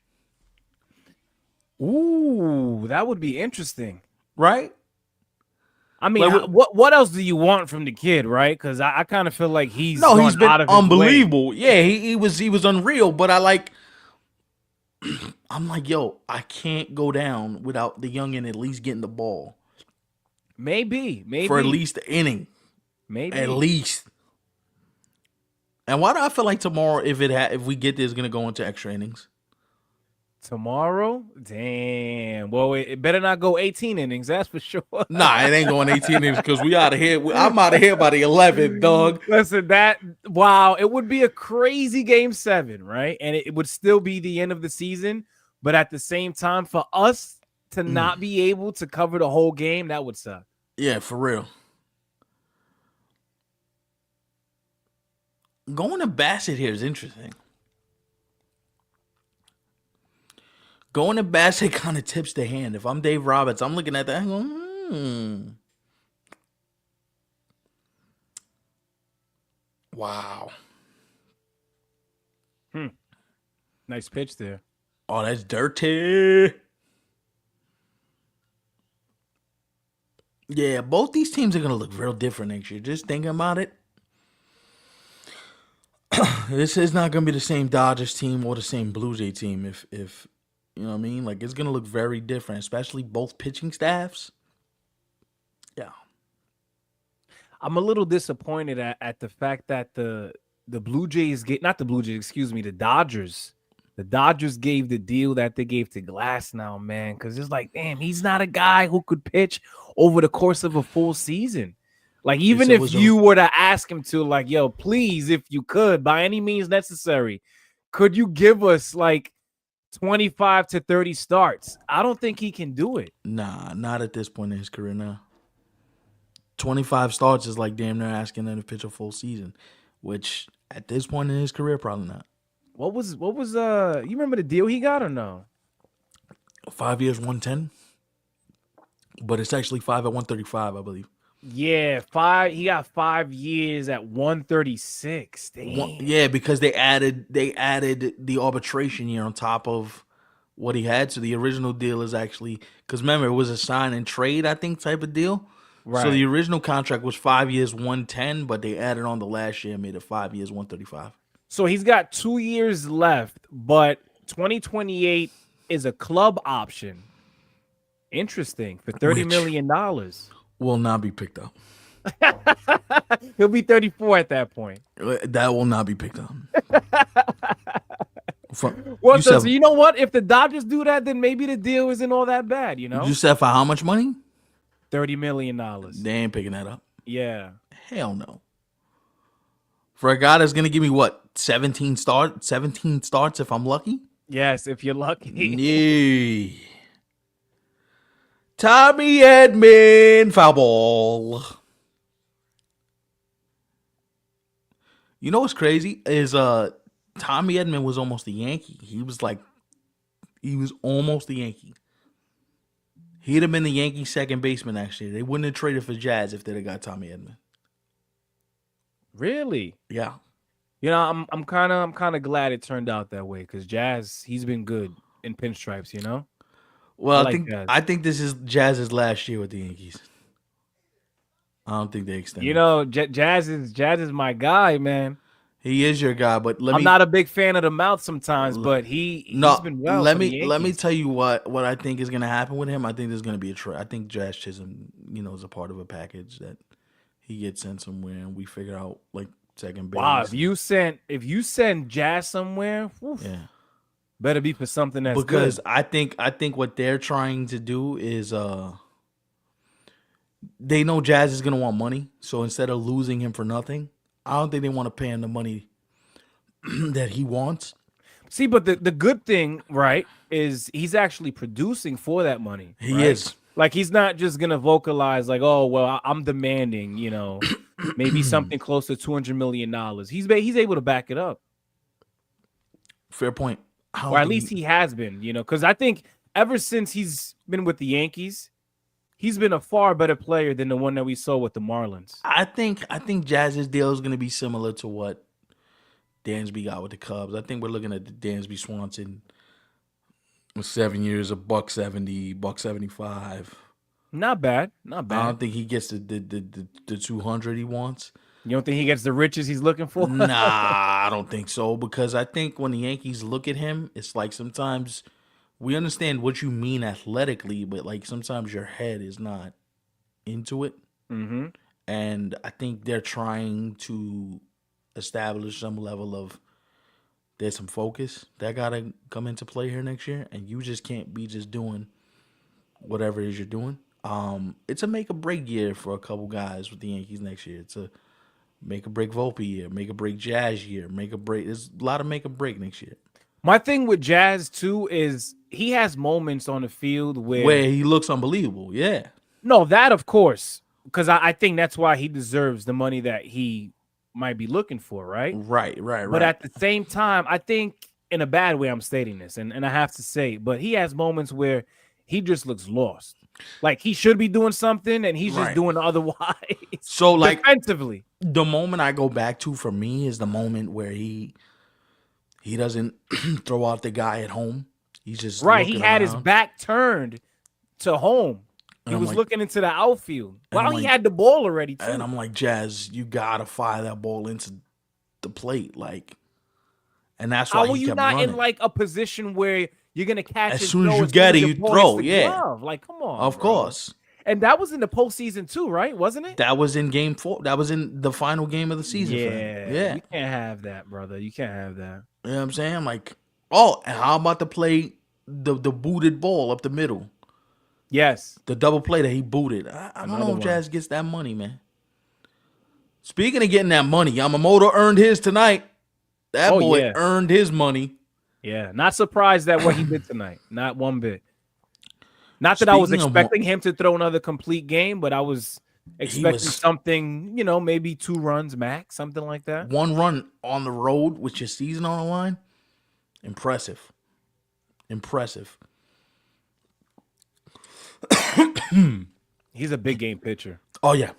Ooh, that would be interesting. Right? I mean, Like, what else do you want from the kid, right? Because I kind of feel like he's he's been out of his way. unbelievable. Yeah, he was unreal. But I'm like, yo, I can't go down without the youngin at least getting the ball Maybe for at least the inning, maybe at least. And why do I feel like tomorrow, if we get this, gonna go into extra innings? tomorrow. Damn. Well, it better not go 18 innings. That's for sure. Nah, it ain't going 18 innings because we out of here. I'm out of here by the 11th, dog. Listen, it would be a crazy game 7, right? And it would still be the end of the season. But at the same time, for us to not be able to cover the whole game, that would suck. Yeah, for real. Going to Bassett here is interesting. Going to Bassett kind of tips the hand. If I'm Dave Roberts, I'm looking at that and going, Wow. Nice pitch there. Oh, that's dirty. Yeah, both these teams are going to look real different next year. Just thinking about it. This is not going to be the same Dodgers team or the same Blue Jay team if you know what I mean? Like, it's going to look very different, especially both pitching staffs. Yeah. I'm a little disappointed at the fact that the Blue Jays not the Blue Jays, excuse me, the Dodgers. The Dodgers gave the deal that they gave to Glass now, man, because it's like, damn, he's not a guy who could pitch over the course of a full season. Like, even if you were to ask him to, like, yo, please, if you could, by any means necessary, could you give us like 25 to 30 starts? I don't think he can do it. Nah, not at this point in his career now. 25 starts is like damn near asking him to pitch a full season, which at this point in his career, probably not. What was you remember the deal he got or no? 5 years, 110. But it's actually 5 at 135, I believe. Yeah, he got 5 years at 136. Damn. Yeah, because they added the arbitration year on top of what he had. So the original deal is actually, because remember, it was a sign and trade, I think, type of deal. Right. So the original contract was 5 years, 110, but they added on the last year and made it 5 years, 135. So he's got 2 years left, but 2028 is a club option. Interesting, for $30 million. Will not be picked up. He'll be 34 at that point. That will not be picked up. Well, so you know what? If the Dodgers do that, then maybe the deal isn't all that bad, You said for how much money? $30 million. They ain't picking that up. Yeah. Hell no. For a guy that's gonna give me what 17 starts if I'm lucky. Yes, if you're lucky. Nee. Tommy Edman foul ball. You know what's crazy is Tommy Edman was almost a Yankee. He was almost a Yankee. He'd have been the Yankee second baseman next year. They wouldn't have traded for Jazz if they'd have got Tommy Edman. Really? Yeah. You know, I'm kind of glad it turned out that way because Jazz, he's been good in pinstripes. You know, I Well, like Jazz. I think this is Jazz's last year with the Yankees. I don't think they extend. You know, Jazz is my guy, man. He is your guy, but I'm not a big fan of the mouth sometimes, but he's been well for the Yankees. Let me tell you what I think is gonna happen with him. I think there's gonna be a trade. I think Jazz Chisholm, is a part of a package that he gets sent somewhere and we figure out like second base. Wow, if you send Jazz somewhere, yeah, better be for something that's because good. I think what they're trying to do is they know Jazz is gonna want money, so instead of losing him for nothing, I don't think they want to pay him the money that he wants. See, but the good thing, right, is he's actually producing for that money. He right? is. Like he's not just gonna vocalize like, oh well, I'm demanding, maybe something close to $200 million. He's able to back it up, Fair point. or at least he has been, because I think ever since he's been with the Yankees, he's been a far better player than the one that we saw with the Marlins. I think Jazz's deal is going to be similar to what Dansby got with the Cubs. I think we're looking at the Dansby Swanson with 7 years, $170, $175. Not bad. I don't think he gets the 200 he wants. You don't think he gets the riches he's looking for? Nah, I don't think so, because I think when the Yankees look at him, it's like sometimes we understand what you mean athletically, but like sometimes your head is not into it. Mm-hmm. And I think they're trying to establish some level of there's some focus that got to come into play here next year, and you just can't be just doing whatever it is you're doing. It's a make or break year for a couple guys with the Yankees next year. It's a make or break Volpe year, make or break Jazz year, make or break. There's a lot of make or break next year. My thing with Jazz too is he has moments on the field where he looks unbelievable. Yeah. No, that of course, because I think that's why he deserves the money that he might be looking for, right? Right. But at the same time, I think in a bad way I'm stating this, and I have to say, but he has moments where he just looks lost. Like he should be doing something and he's just doing otherwise. So like defensively. The moment I go back to for me is the moment where he doesn't throw out the guy at home. He's just He had his back turned to home. He was looking into the outfield. Well, he had the ball already, too. And I'm like, Jazz, you gotta fire that ball into the plate, like. And that's why how are you not running. In like a position where you're gonna catch as soon as you get it, you throw, glove. Like, come on, of course. And that was in the postseason too, right? Wasn't it? That was in Game 4. That was in the final game of the season. Yeah. You can't have that, brother. You can't have that. You know what I'm saying? Like, and how about the play, the booted ball up the middle? Yes. The double play that he booted. I don't know if Jazz gets that money, man. Speaking of getting that money, Yamamoto earned his tonight. That boy earned his money. Yeah. Not surprised at what he did tonight. Not one bit. Not that I was expecting him to throw another complete game, but I was expecting something, maybe 2 runs max, something like that. 1 run on the road with your season on the line. Impressive. He's a big game pitcher. Oh, yeah.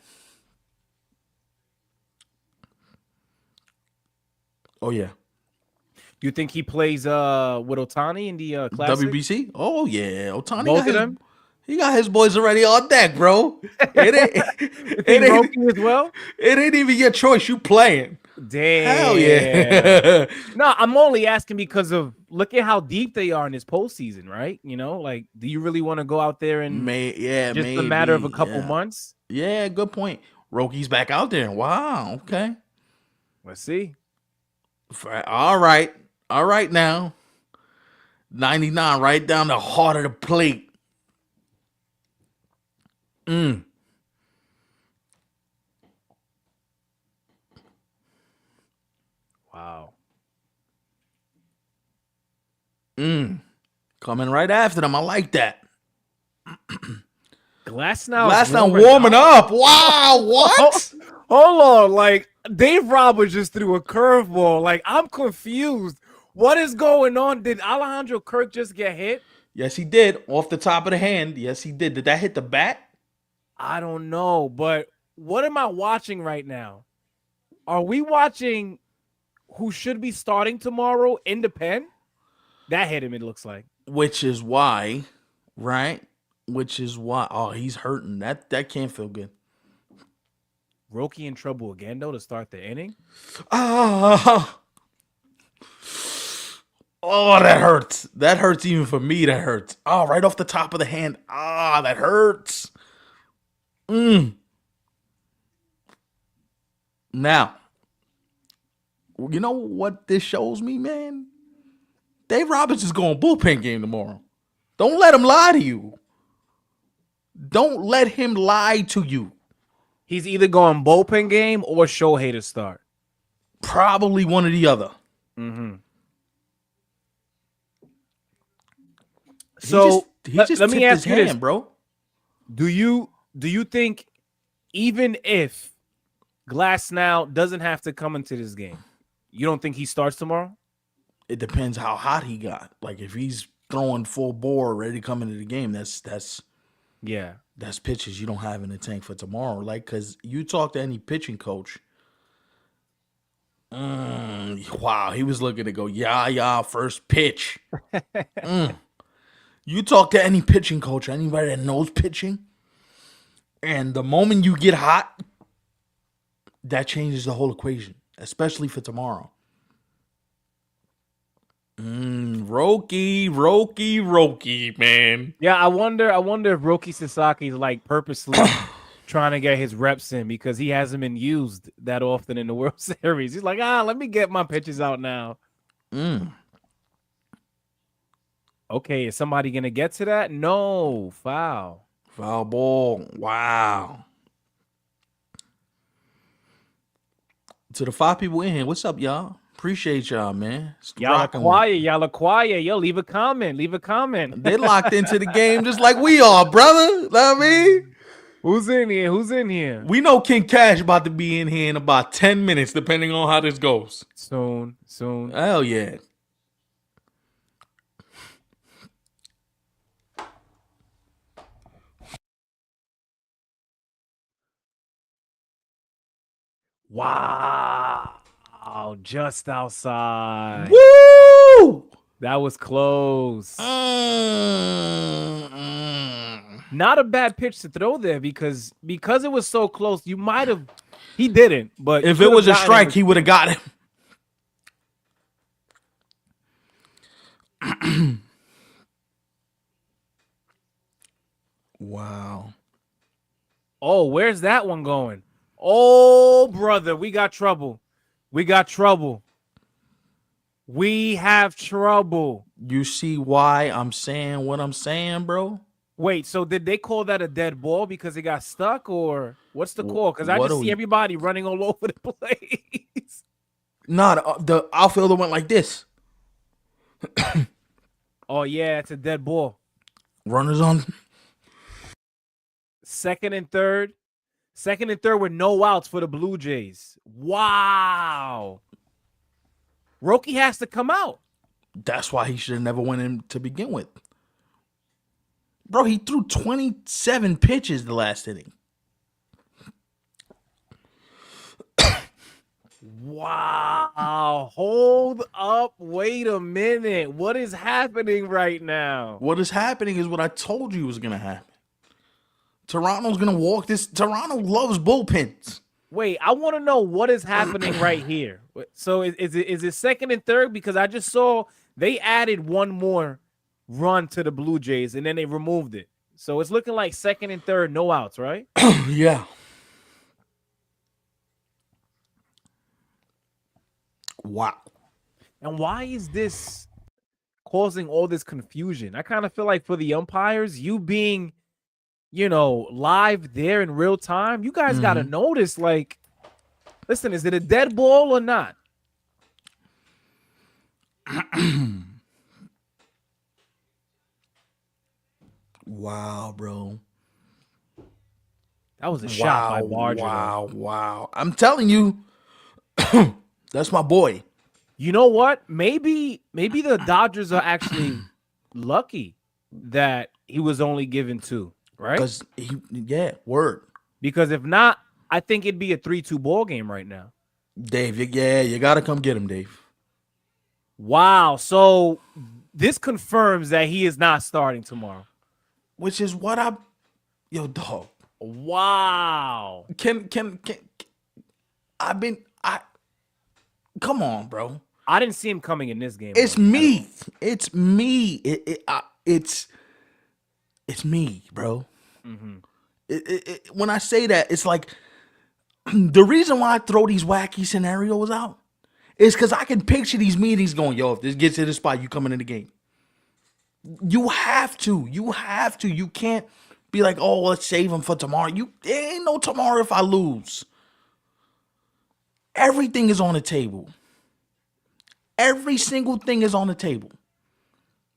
You think he plays with Ohtani in the Classic? WBC? Oh, yeah. Ohtani both of them? He got his boys already on deck, bro. It ain't as well? It ain't even your choice. You playing. Damn. Hell yeah. No, I'm only asking because of look at how deep they are in this postseason, right? Like, do you really want to go out there and just a matter of a couple months? Yeah, good point. Rocky's back out there. Wow. Okay. Let's see. All right now. 99 right down the heart of the plate. Mm. Wow. Mm. Coming right after them. I like that. Glass now's Glass now warming warming up. up. Wow, what? Hold on, like Dave Roberts just threw a curveball. Like I'm confused. What is going on? Did Alejandro Kirk just get hit? Yes, he did. Off the top of the hand. Yes, he did. Did that hit the bat? I don't know, but what am I watching right now? Are we watching who should be starting tomorrow in the pen? That hit him, it looks like. Which is why, right? Which is why. Oh, he's hurting. That can't feel good. Roki in trouble again, though, to start the inning. Ah. Oh, that hurts. That hurts even for me. That hurts. Oh, right off the top of the hand. Ah, that hurts. Now, you know what this shows me, man? Dave Roberts is going bullpen game tomorrow. Don't let him lie to you. Don't let him lie to you. He's either going bullpen game or Shohei to start. Probably one or the other. Mm-hmm. He So just let me tipped his ask you this, hand, bro. Do you think even if Glass now doesn't have to come into this game, you don't think he starts tomorrow? It depends how hot he got. Like if he's throwing full bore, ready to come into the game, that's Yeah. pitches you don't have in the tank for tomorrow. Like, cause you talk to any pitching coach. Wow, he was looking to go, yeah, first pitch. You talk to any pitching coach, anybody that knows pitching, and the moment you get hot, that changes the whole equation, especially for tomorrow. Roki, man. Yeah, I wonder if Roki Sasaki's like purposely trying to get his reps in because he hasn't been used that often in the World Series. He's like, let me get my pitches out now. Okay, is somebody gonna get to that? No, foul. Foul ball. Wow. To the 5 people in here, what's up, y'all? Appreciate y'all, man. Y'all are quiet. Y'all are quiet. Yo, leave a comment. Leave a comment. They locked into the game just like we are, brother. Know what I mean? Who's in here? Who's in here? We know King Cash about to be in here in about 10 minutes, depending on how this goes. Soon. Hell yeah. Wow. Just outside. Woo! That was close. Not a bad pitch to throw there because it was so close. You might have. He didn't, but if it was a strike, he would have got him. Wow. Oh, where's that one going? Oh, brother, we got trouble. We have trouble. You see why I'm saying what I'm saying, bro? Wait, so did they call that a dead ball because it got stuck, or what's the call? Because I just see everybody running all over the place. Nah, the outfielder went like this. Oh, yeah, it's a dead ball. Runners on. Second and third with no outs for the Blue Jays. Wow. Roki has to come out. That's why he should have never went in to begin with. Bro, he threw 27 pitches the last inning. Wow. Hold up. Wait a minute. What is happening right now? What is happening is what I told you was going to happen. Toronto's going to walk this. Toronto loves bullpens. Wait, I want to know what is happening right here. So is it second and third? Because I just saw they added one more run to the Blue Jays and then they removed it. So it's looking like second and third, no outs, right? Yeah. Wow. And why is this causing all this confusion? I kind of feel like for the umpires, you being live there in real time, you guys got to Mhm. notice, like, listen, is it a dead ball or not? Wow, bro. That was a shot by Wow, Barger, though. wow, wow. I'm telling you, that's my boy. You know what? Maybe the Dodgers are actually lucky that he was only given two, right? Cause yeah, word. Because if not, I think it'd be a 3-2 ball game right now. Dave, yeah, you gotta come get him, Dave. Wow. So this confirms that he is not starting tomorrow. Which is what yo, dog. Wow. Can I've been I come on, bro. I didn't see him coming in this game. It's At all. me. It's me. It's me, bro. Mm-hmm. When I say that, it's like the reason why I throw these wacky scenarios out is because I can picture these meetings going, yo, if this gets to the spot, you coming in the game. You have to. You have to. You can't be like, oh, let's save him for tomorrow. There ain't no tomorrow if I lose. Everything is on the table. Every single thing is on the table.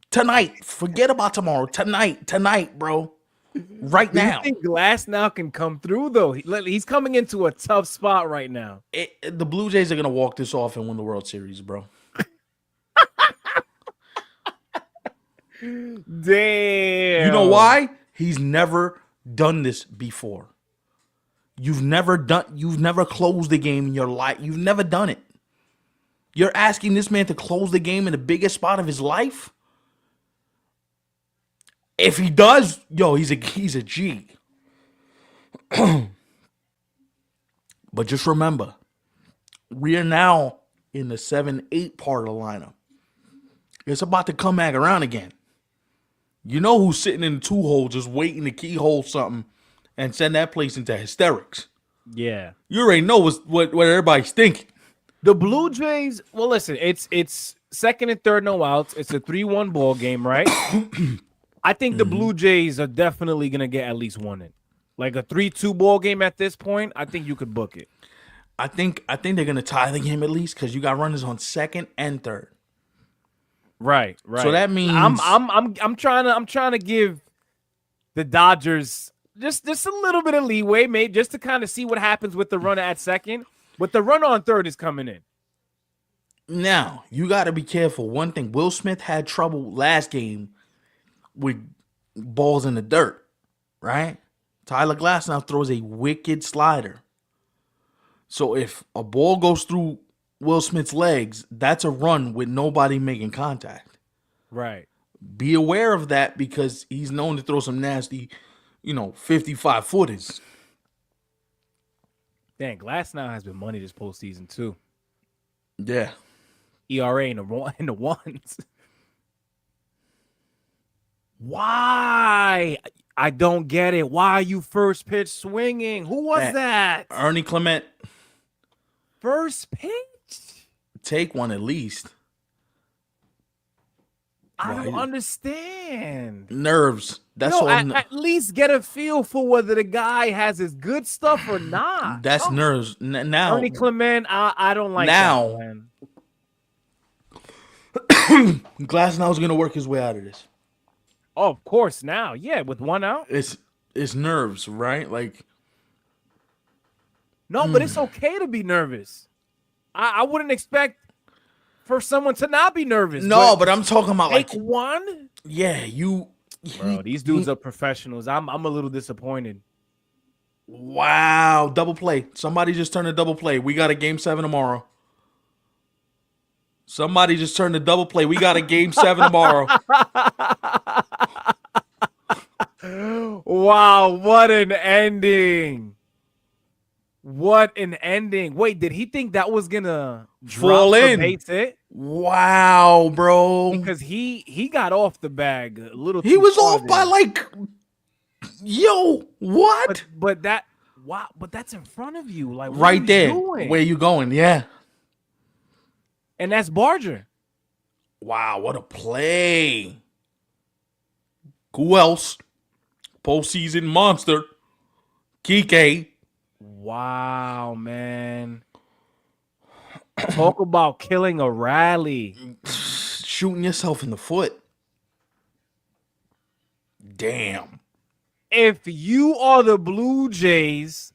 Tonight. Forget about tomorrow. Tonight, bro. Right Do you now. think Glass now can come through, though? He's coming into a tough spot right now. The Blue Jays are going to walk this off and win the World Series, bro. Damn. You know why? He's never done this before. You've never closed the game in your life. You've never done it. You're asking this man to close the game in the biggest spot of his life? If he does, yo, he's a G. But just remember, we are now in the 7-8 part of the lineup. It's about to come back around again. You know who's sitting in the 2-hole just waiting to keyhole something and send that place into hysterics. Yeah. You already know what everybody's thinking. The Blue Jays, well, listen, it's second and third, no outs. It's a 3-1 ball game, right? I think the Blue Jays are definitely going to get at least one in. Like a 3-2 ball game at this point, I think you could book it. I think they're going to tie the game at least because you got runners on second and third. Right. So that means I'm trying to give the Dodgers just a little bit of leeway, mate, just to kind of see what happens with the runner at second. But the runner on third is coming in. Now, you got to be careful. One thing, Will Smith had trouble last game with balls in the dirt, right? Tyler Glasnow throws a wicked slider. So if a ball goes through Will Smith's legs, that's a run with nobody making contact. Right. Be aware of that because he's known to throw some nasty, 55-footers. Dang, Glass now has been money this postseason too. Yeah. ERA in the ones. Why? I don't get it. Why are you first pitch swinging? Who was that? Ernie Clement. First pitch? Take one at least. I don't understand. Nerves. That's all. At least get a feel for whether the guy has his good stuff or not. That's nerves. Now, Ernie Clement, I don't like now, that, man. Glasnow's gonna work his way out of this. Oh, of course. Now, yeah, with one out. It's nerves, right? Like, no, but it's okay to be nervous. I wouldn't expect for someone to not be nervous. No, but I'm talking about take like one. Yeah, Bro, these dudes are professionals. I'm a little disappointed. Wow, double play. Somebody just turned a double play. We got a game 7 tomorrow. Somebody just turned a double play. We got a game 7 tomorrow. Wow, what an ending. What an ending. Wait, did he think that was gonna fall in? Base hit? Wow, bro. Because he got off the bag a little He was off by like, yo, what? But that, wow, but that's in front of you. Like right there. Where you going? Yeah. And that's Barger. Wow, what a play. Who else? Postseason monster. Kike. Wow, man. Talk about killing a rally. Shooting yourself in the foot. Damn. If you are the Blue Jays,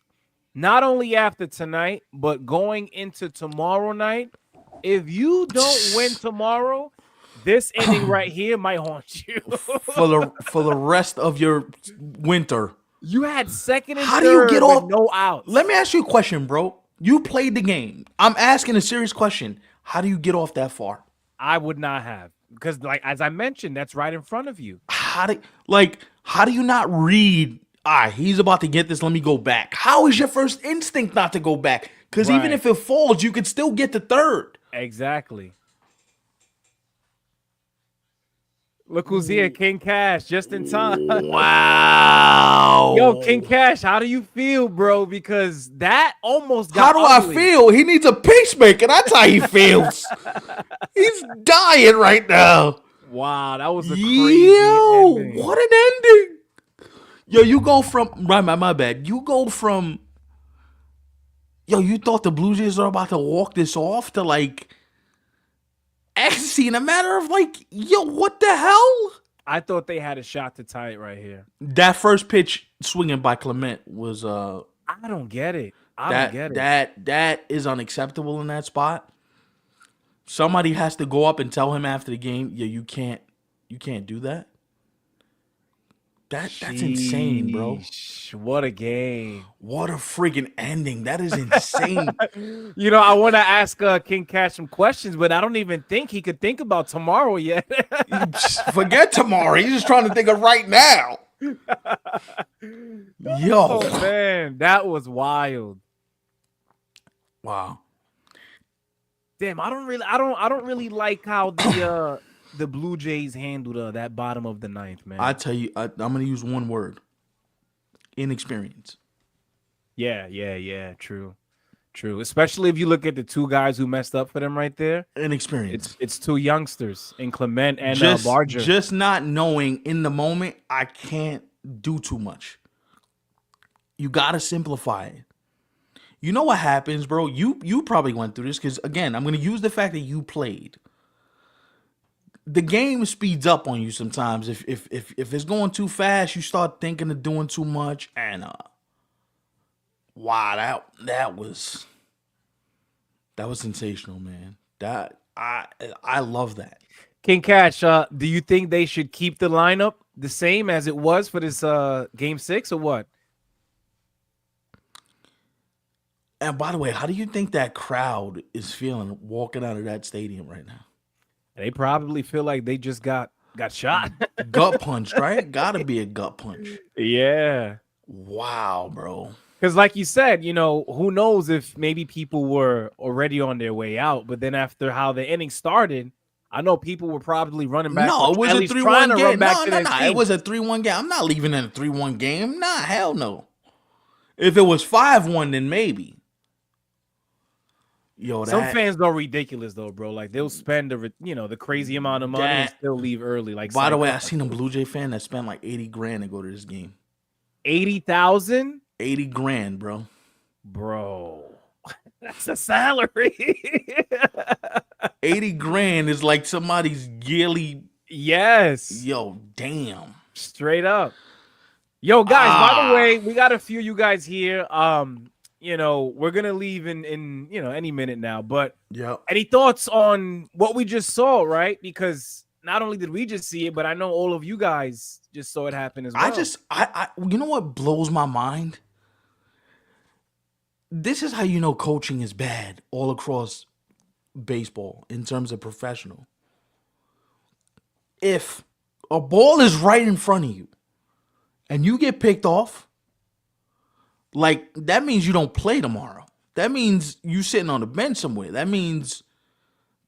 not only after tonight, but going into tomorrow night, if you don't win tomorrow, this inning right here might haunt you. For the rest of your winter. You had second and How do you get third with off? no outs. Let me ask you a question, bro. You played the game. I'm asking a serious question. How do you get off that far? I would not have. Because, like, as I mentioned, that's right in front of you. How do you not read? He's about to get this. Let me go back. How is your first instinct not to go back? Because even Right. if it falls, you could still get to third. Exactly. Look who's here, King Cash, just in time. Wow. Yo, King Cash, how do you feel, bro? Because that almost How got do ugly. I feel? He needs a pacemaker. That's how he feels. He's dying right now. Wow, that was a crazy ending. What an ending. Yo, you go from my bad. You go from you thought the Blue Jays are about to walk this off to like ecstasy in a matter of like, what the hell? I thought they had a shot to tie it right here. That first pitch swinging by Clement was I don't get it. I don't get it. that is unacceptable in that spot. Somebody has to go up and tell him after the game, you can't do that. That's insane, bro. Sheesh, what a game. What a freaking ending. That is insane. You know, I want to ask King Cash some questions, but I don't even think he could think about tomorrow yet. Forget tomorrow. He's just trying to think of right now. Yo. Oh, man, that was wild. Wow. Damn, I don't really like how the Blue Jays handled that bottom of the ninth, man. I tell you, I'm going to use one word. Inexperience. Yeah, true. Especially if you look at the two guys who messed up for them right there. Inexperience. It's two youngsters in Clement and Barger. Just not knowing in the moment, I can't do too much. You got to simplify it. You know what happens, bro? You probably went through this because, again, I'm going to use the fact that you played. The game speeds up on you sometimes. If it's going too fast, you start thinking of doing too much. And wow, that was sensational, man. That I love that. King Cash, do you think they should keep the lineup the same as it was for this game 6 or what? And by the way, how do you think that crowd is feeling walking out of that stadium right now? They probably feel like they just got shot. Gut punched, right? Gotta be a gut punch. Yeah. Wow, bro. Because like you said, who knows if maybe people were already on their way out, but then after how the inning started, I know people were probably running back. No, it was at a least 3-1 trying to game. run back to No. their team. It was a 3-1 game. I'm not leaving in a 3-1 game. Nah, hell no. If it was 5-1, then maybe. Yo, Some fans are ridiculous though, bro. Like they'll spend the crazy amount of money and still leave early. Like, by the way, I seen a Blue Jay fan that spent like $80,000 to go to this game. 80,000? $80,000, bro. Bro, that's a salary. $80,000 is like somebody's yearly. Yes. Yo, damn. Straight up. Yo, guys. By the way, we got a few of you guys here. We're gonna leave in any minute now. But any thoughts on what we just saw, right? Because not only did we just see it, but I know all of you guys just saw it happen as well. I you know what blows my mind? This is how you know coaching is bad all across baseball in terms of professional. If a ball is right in front of you and you get picked off, like, that means you don't play tomorrow. That means you sitting on the bench somewhere. That means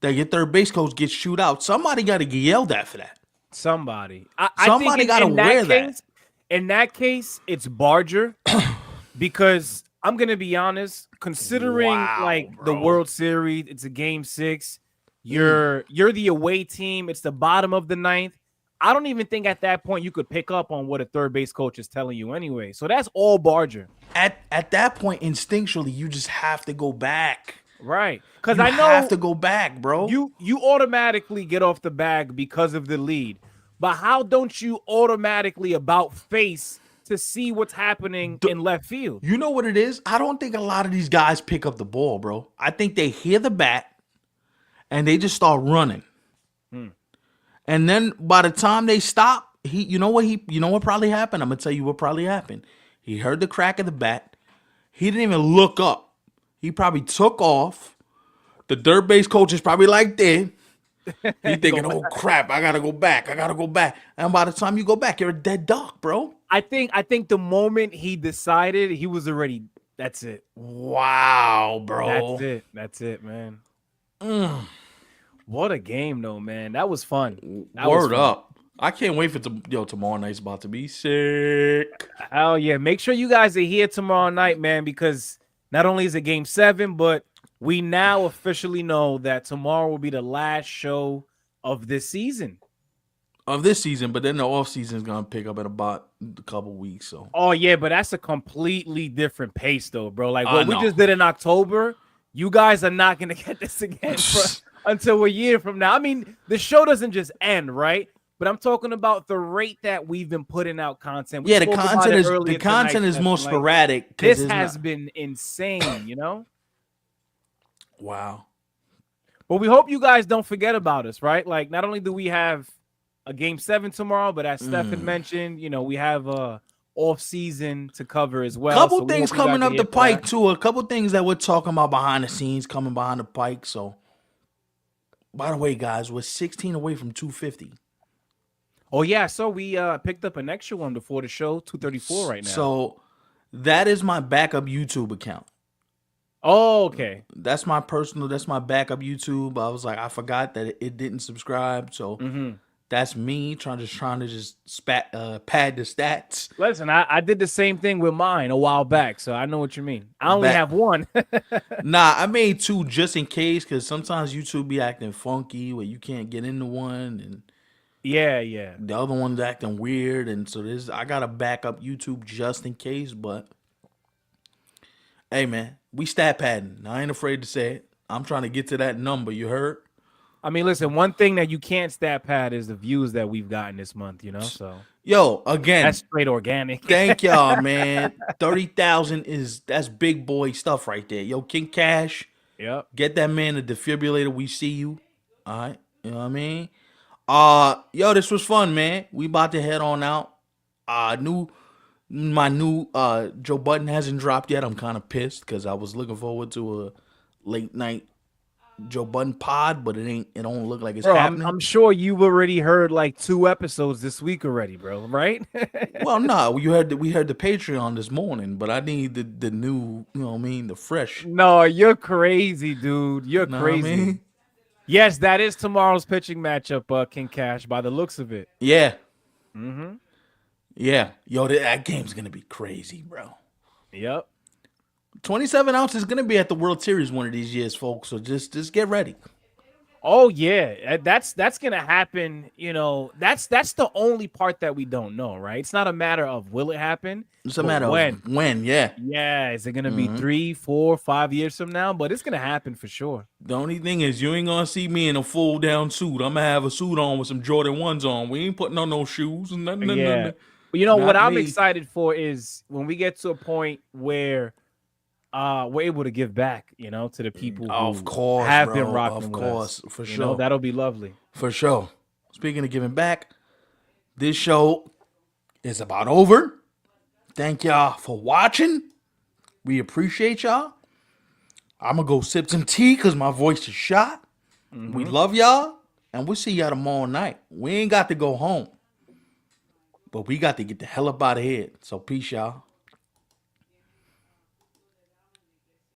that your third base coach gets chewed out. Somebody got to get yelled at for that. Somebody got to wear that. In that case, it's Barger because I'm gonna be honest. Considering the World Series, it's a game 6. You're the away team. It's the bottom of the ninth. I don't even think at that point you could pick up on what a third base coach is telling you anyway. So that's all Barger. At that point, instinctually, you just have to go back. Right. Because You I have know to go back, bro. you automatically get off the bag because of the lead. But how don't you automatically about face to see what's happening in left field? You know what it is? I don't think a lot of these guys pick up the ball, bro. I think they hear the bat and they just start running. And then by the time they stop, you know what probably happened? I'm gonna tell you what probably happened. He heard the crack of the bat. He didn't even look up. He probably took off. The third base coach is probably like this. He thinking, oh crap, I gotta go back. And by the time you go back, you're a dead duck, bro. I think the moment he decided, he was already. That's it. Wow, bro. That's it, man. What a game, though, man. That was fun. Word up. I can't wait for tomorrow night's about to be sick. Hell yeah. Make sure you guys are here tomorrow night, man, because not only is it game 7, but we now officially know that tomorrow will be the last show of this season. But then the off season is gonna pick up in about a couple weeks. So. Oh yeah, but that's a completely different pace, though, bro. Like what we just did in October, you guys are not gonna get this again until a year from now. I mean, the show doesn't just end, right? But I'm talking about the rate that we've been putting out content. The content is more sporadic. This has been insane, you know. Wow. But we hope you guys don't forget about us, right? Like, not only do we have a game 7 tomorrow, but as Stefan mentioned, you know, we have a off season to cover as well. Couple things coming up the pike too. A couple things that we're talking about behind the scenes coming behind the pike. So, by the way, guys, we're 16 away from 250. Oh yeah, so we picked up an extra one before the show, 234 right now. So that is my backup YouTube account. Oh, okay. That's my backup YouTube. I was like, I forgot that it didn't subscribe. So that's me trying to just pad the stats. Listen, I did the same thing with mine a while back, so I know what you mean. I only have one. Nah, I made 2 just in case, because sometimes YouTube be acting funky where you can't get into one, and yeah, the other one's acting weird, and so I got a backup YouTube just in case. But hey, man, we stat padding. I ain't afraid to say it. I'm trying to get to that number. You heard? I mean, listen, one thing that you can't stat pad is the views that we've gotten this month, you know? So yo, again, that's straight organic. Thank y'all, man. 30,000 that's big boy stuff right there. Yo, King Cash. Yep. Get that man a defibrillator. We see you. All right. You know what I mean? Yo, this was fun, man. We about to head on out. My new Joe Budden hasn't dropped yet. I'm kind of pissed because I was looking forward to a late night Joe Budden pod, but it don't look like it's happening. I'm sure you've already heard like 2 episodes this week already, bro, right? Well, no, we heard the Patreon this morning, but I need the new, you know what I mean, the fresh. No, you're crazy, dude. You're crazy. I mean? Yes, that is tomorrow's pitching matchup, King Cash, by the looks of it. Yeah. Yeah. Yo, that game's going to be crazy, bro. Yep. 27 ounce is going to be at the World Series one of these years, folks. So just get ready. Oh yeah, that's gonna happen. You know, that's the only part that we don't know, right? It's not a matter of will it happen. It's a matter of when. Yeah. Yeah. Is it gonna be 3, 4, 5 years from now? But it's gonna happen for sure. The only thing is, you ain't gonna see me in a full down suit. I'm gonna have a suit on with some Jordan 1s on. We ain't putting on no shoes and nothing. Yeah. But you know what I'm excited for is when we get to a point where we're able to give back, you know, to the people who have been rocking with us. For sure. You know, that'll be lovely. For sure. Speaking of giving back, this show is about over. Thank y'all for watching. We appreciate y'all. I'm going to go sip some tea because my voice is shot. We love y'all. And we'll see y'all tomorrow night. We ain't got to go home. But we got to get the hell up out of here. So peace, y'all.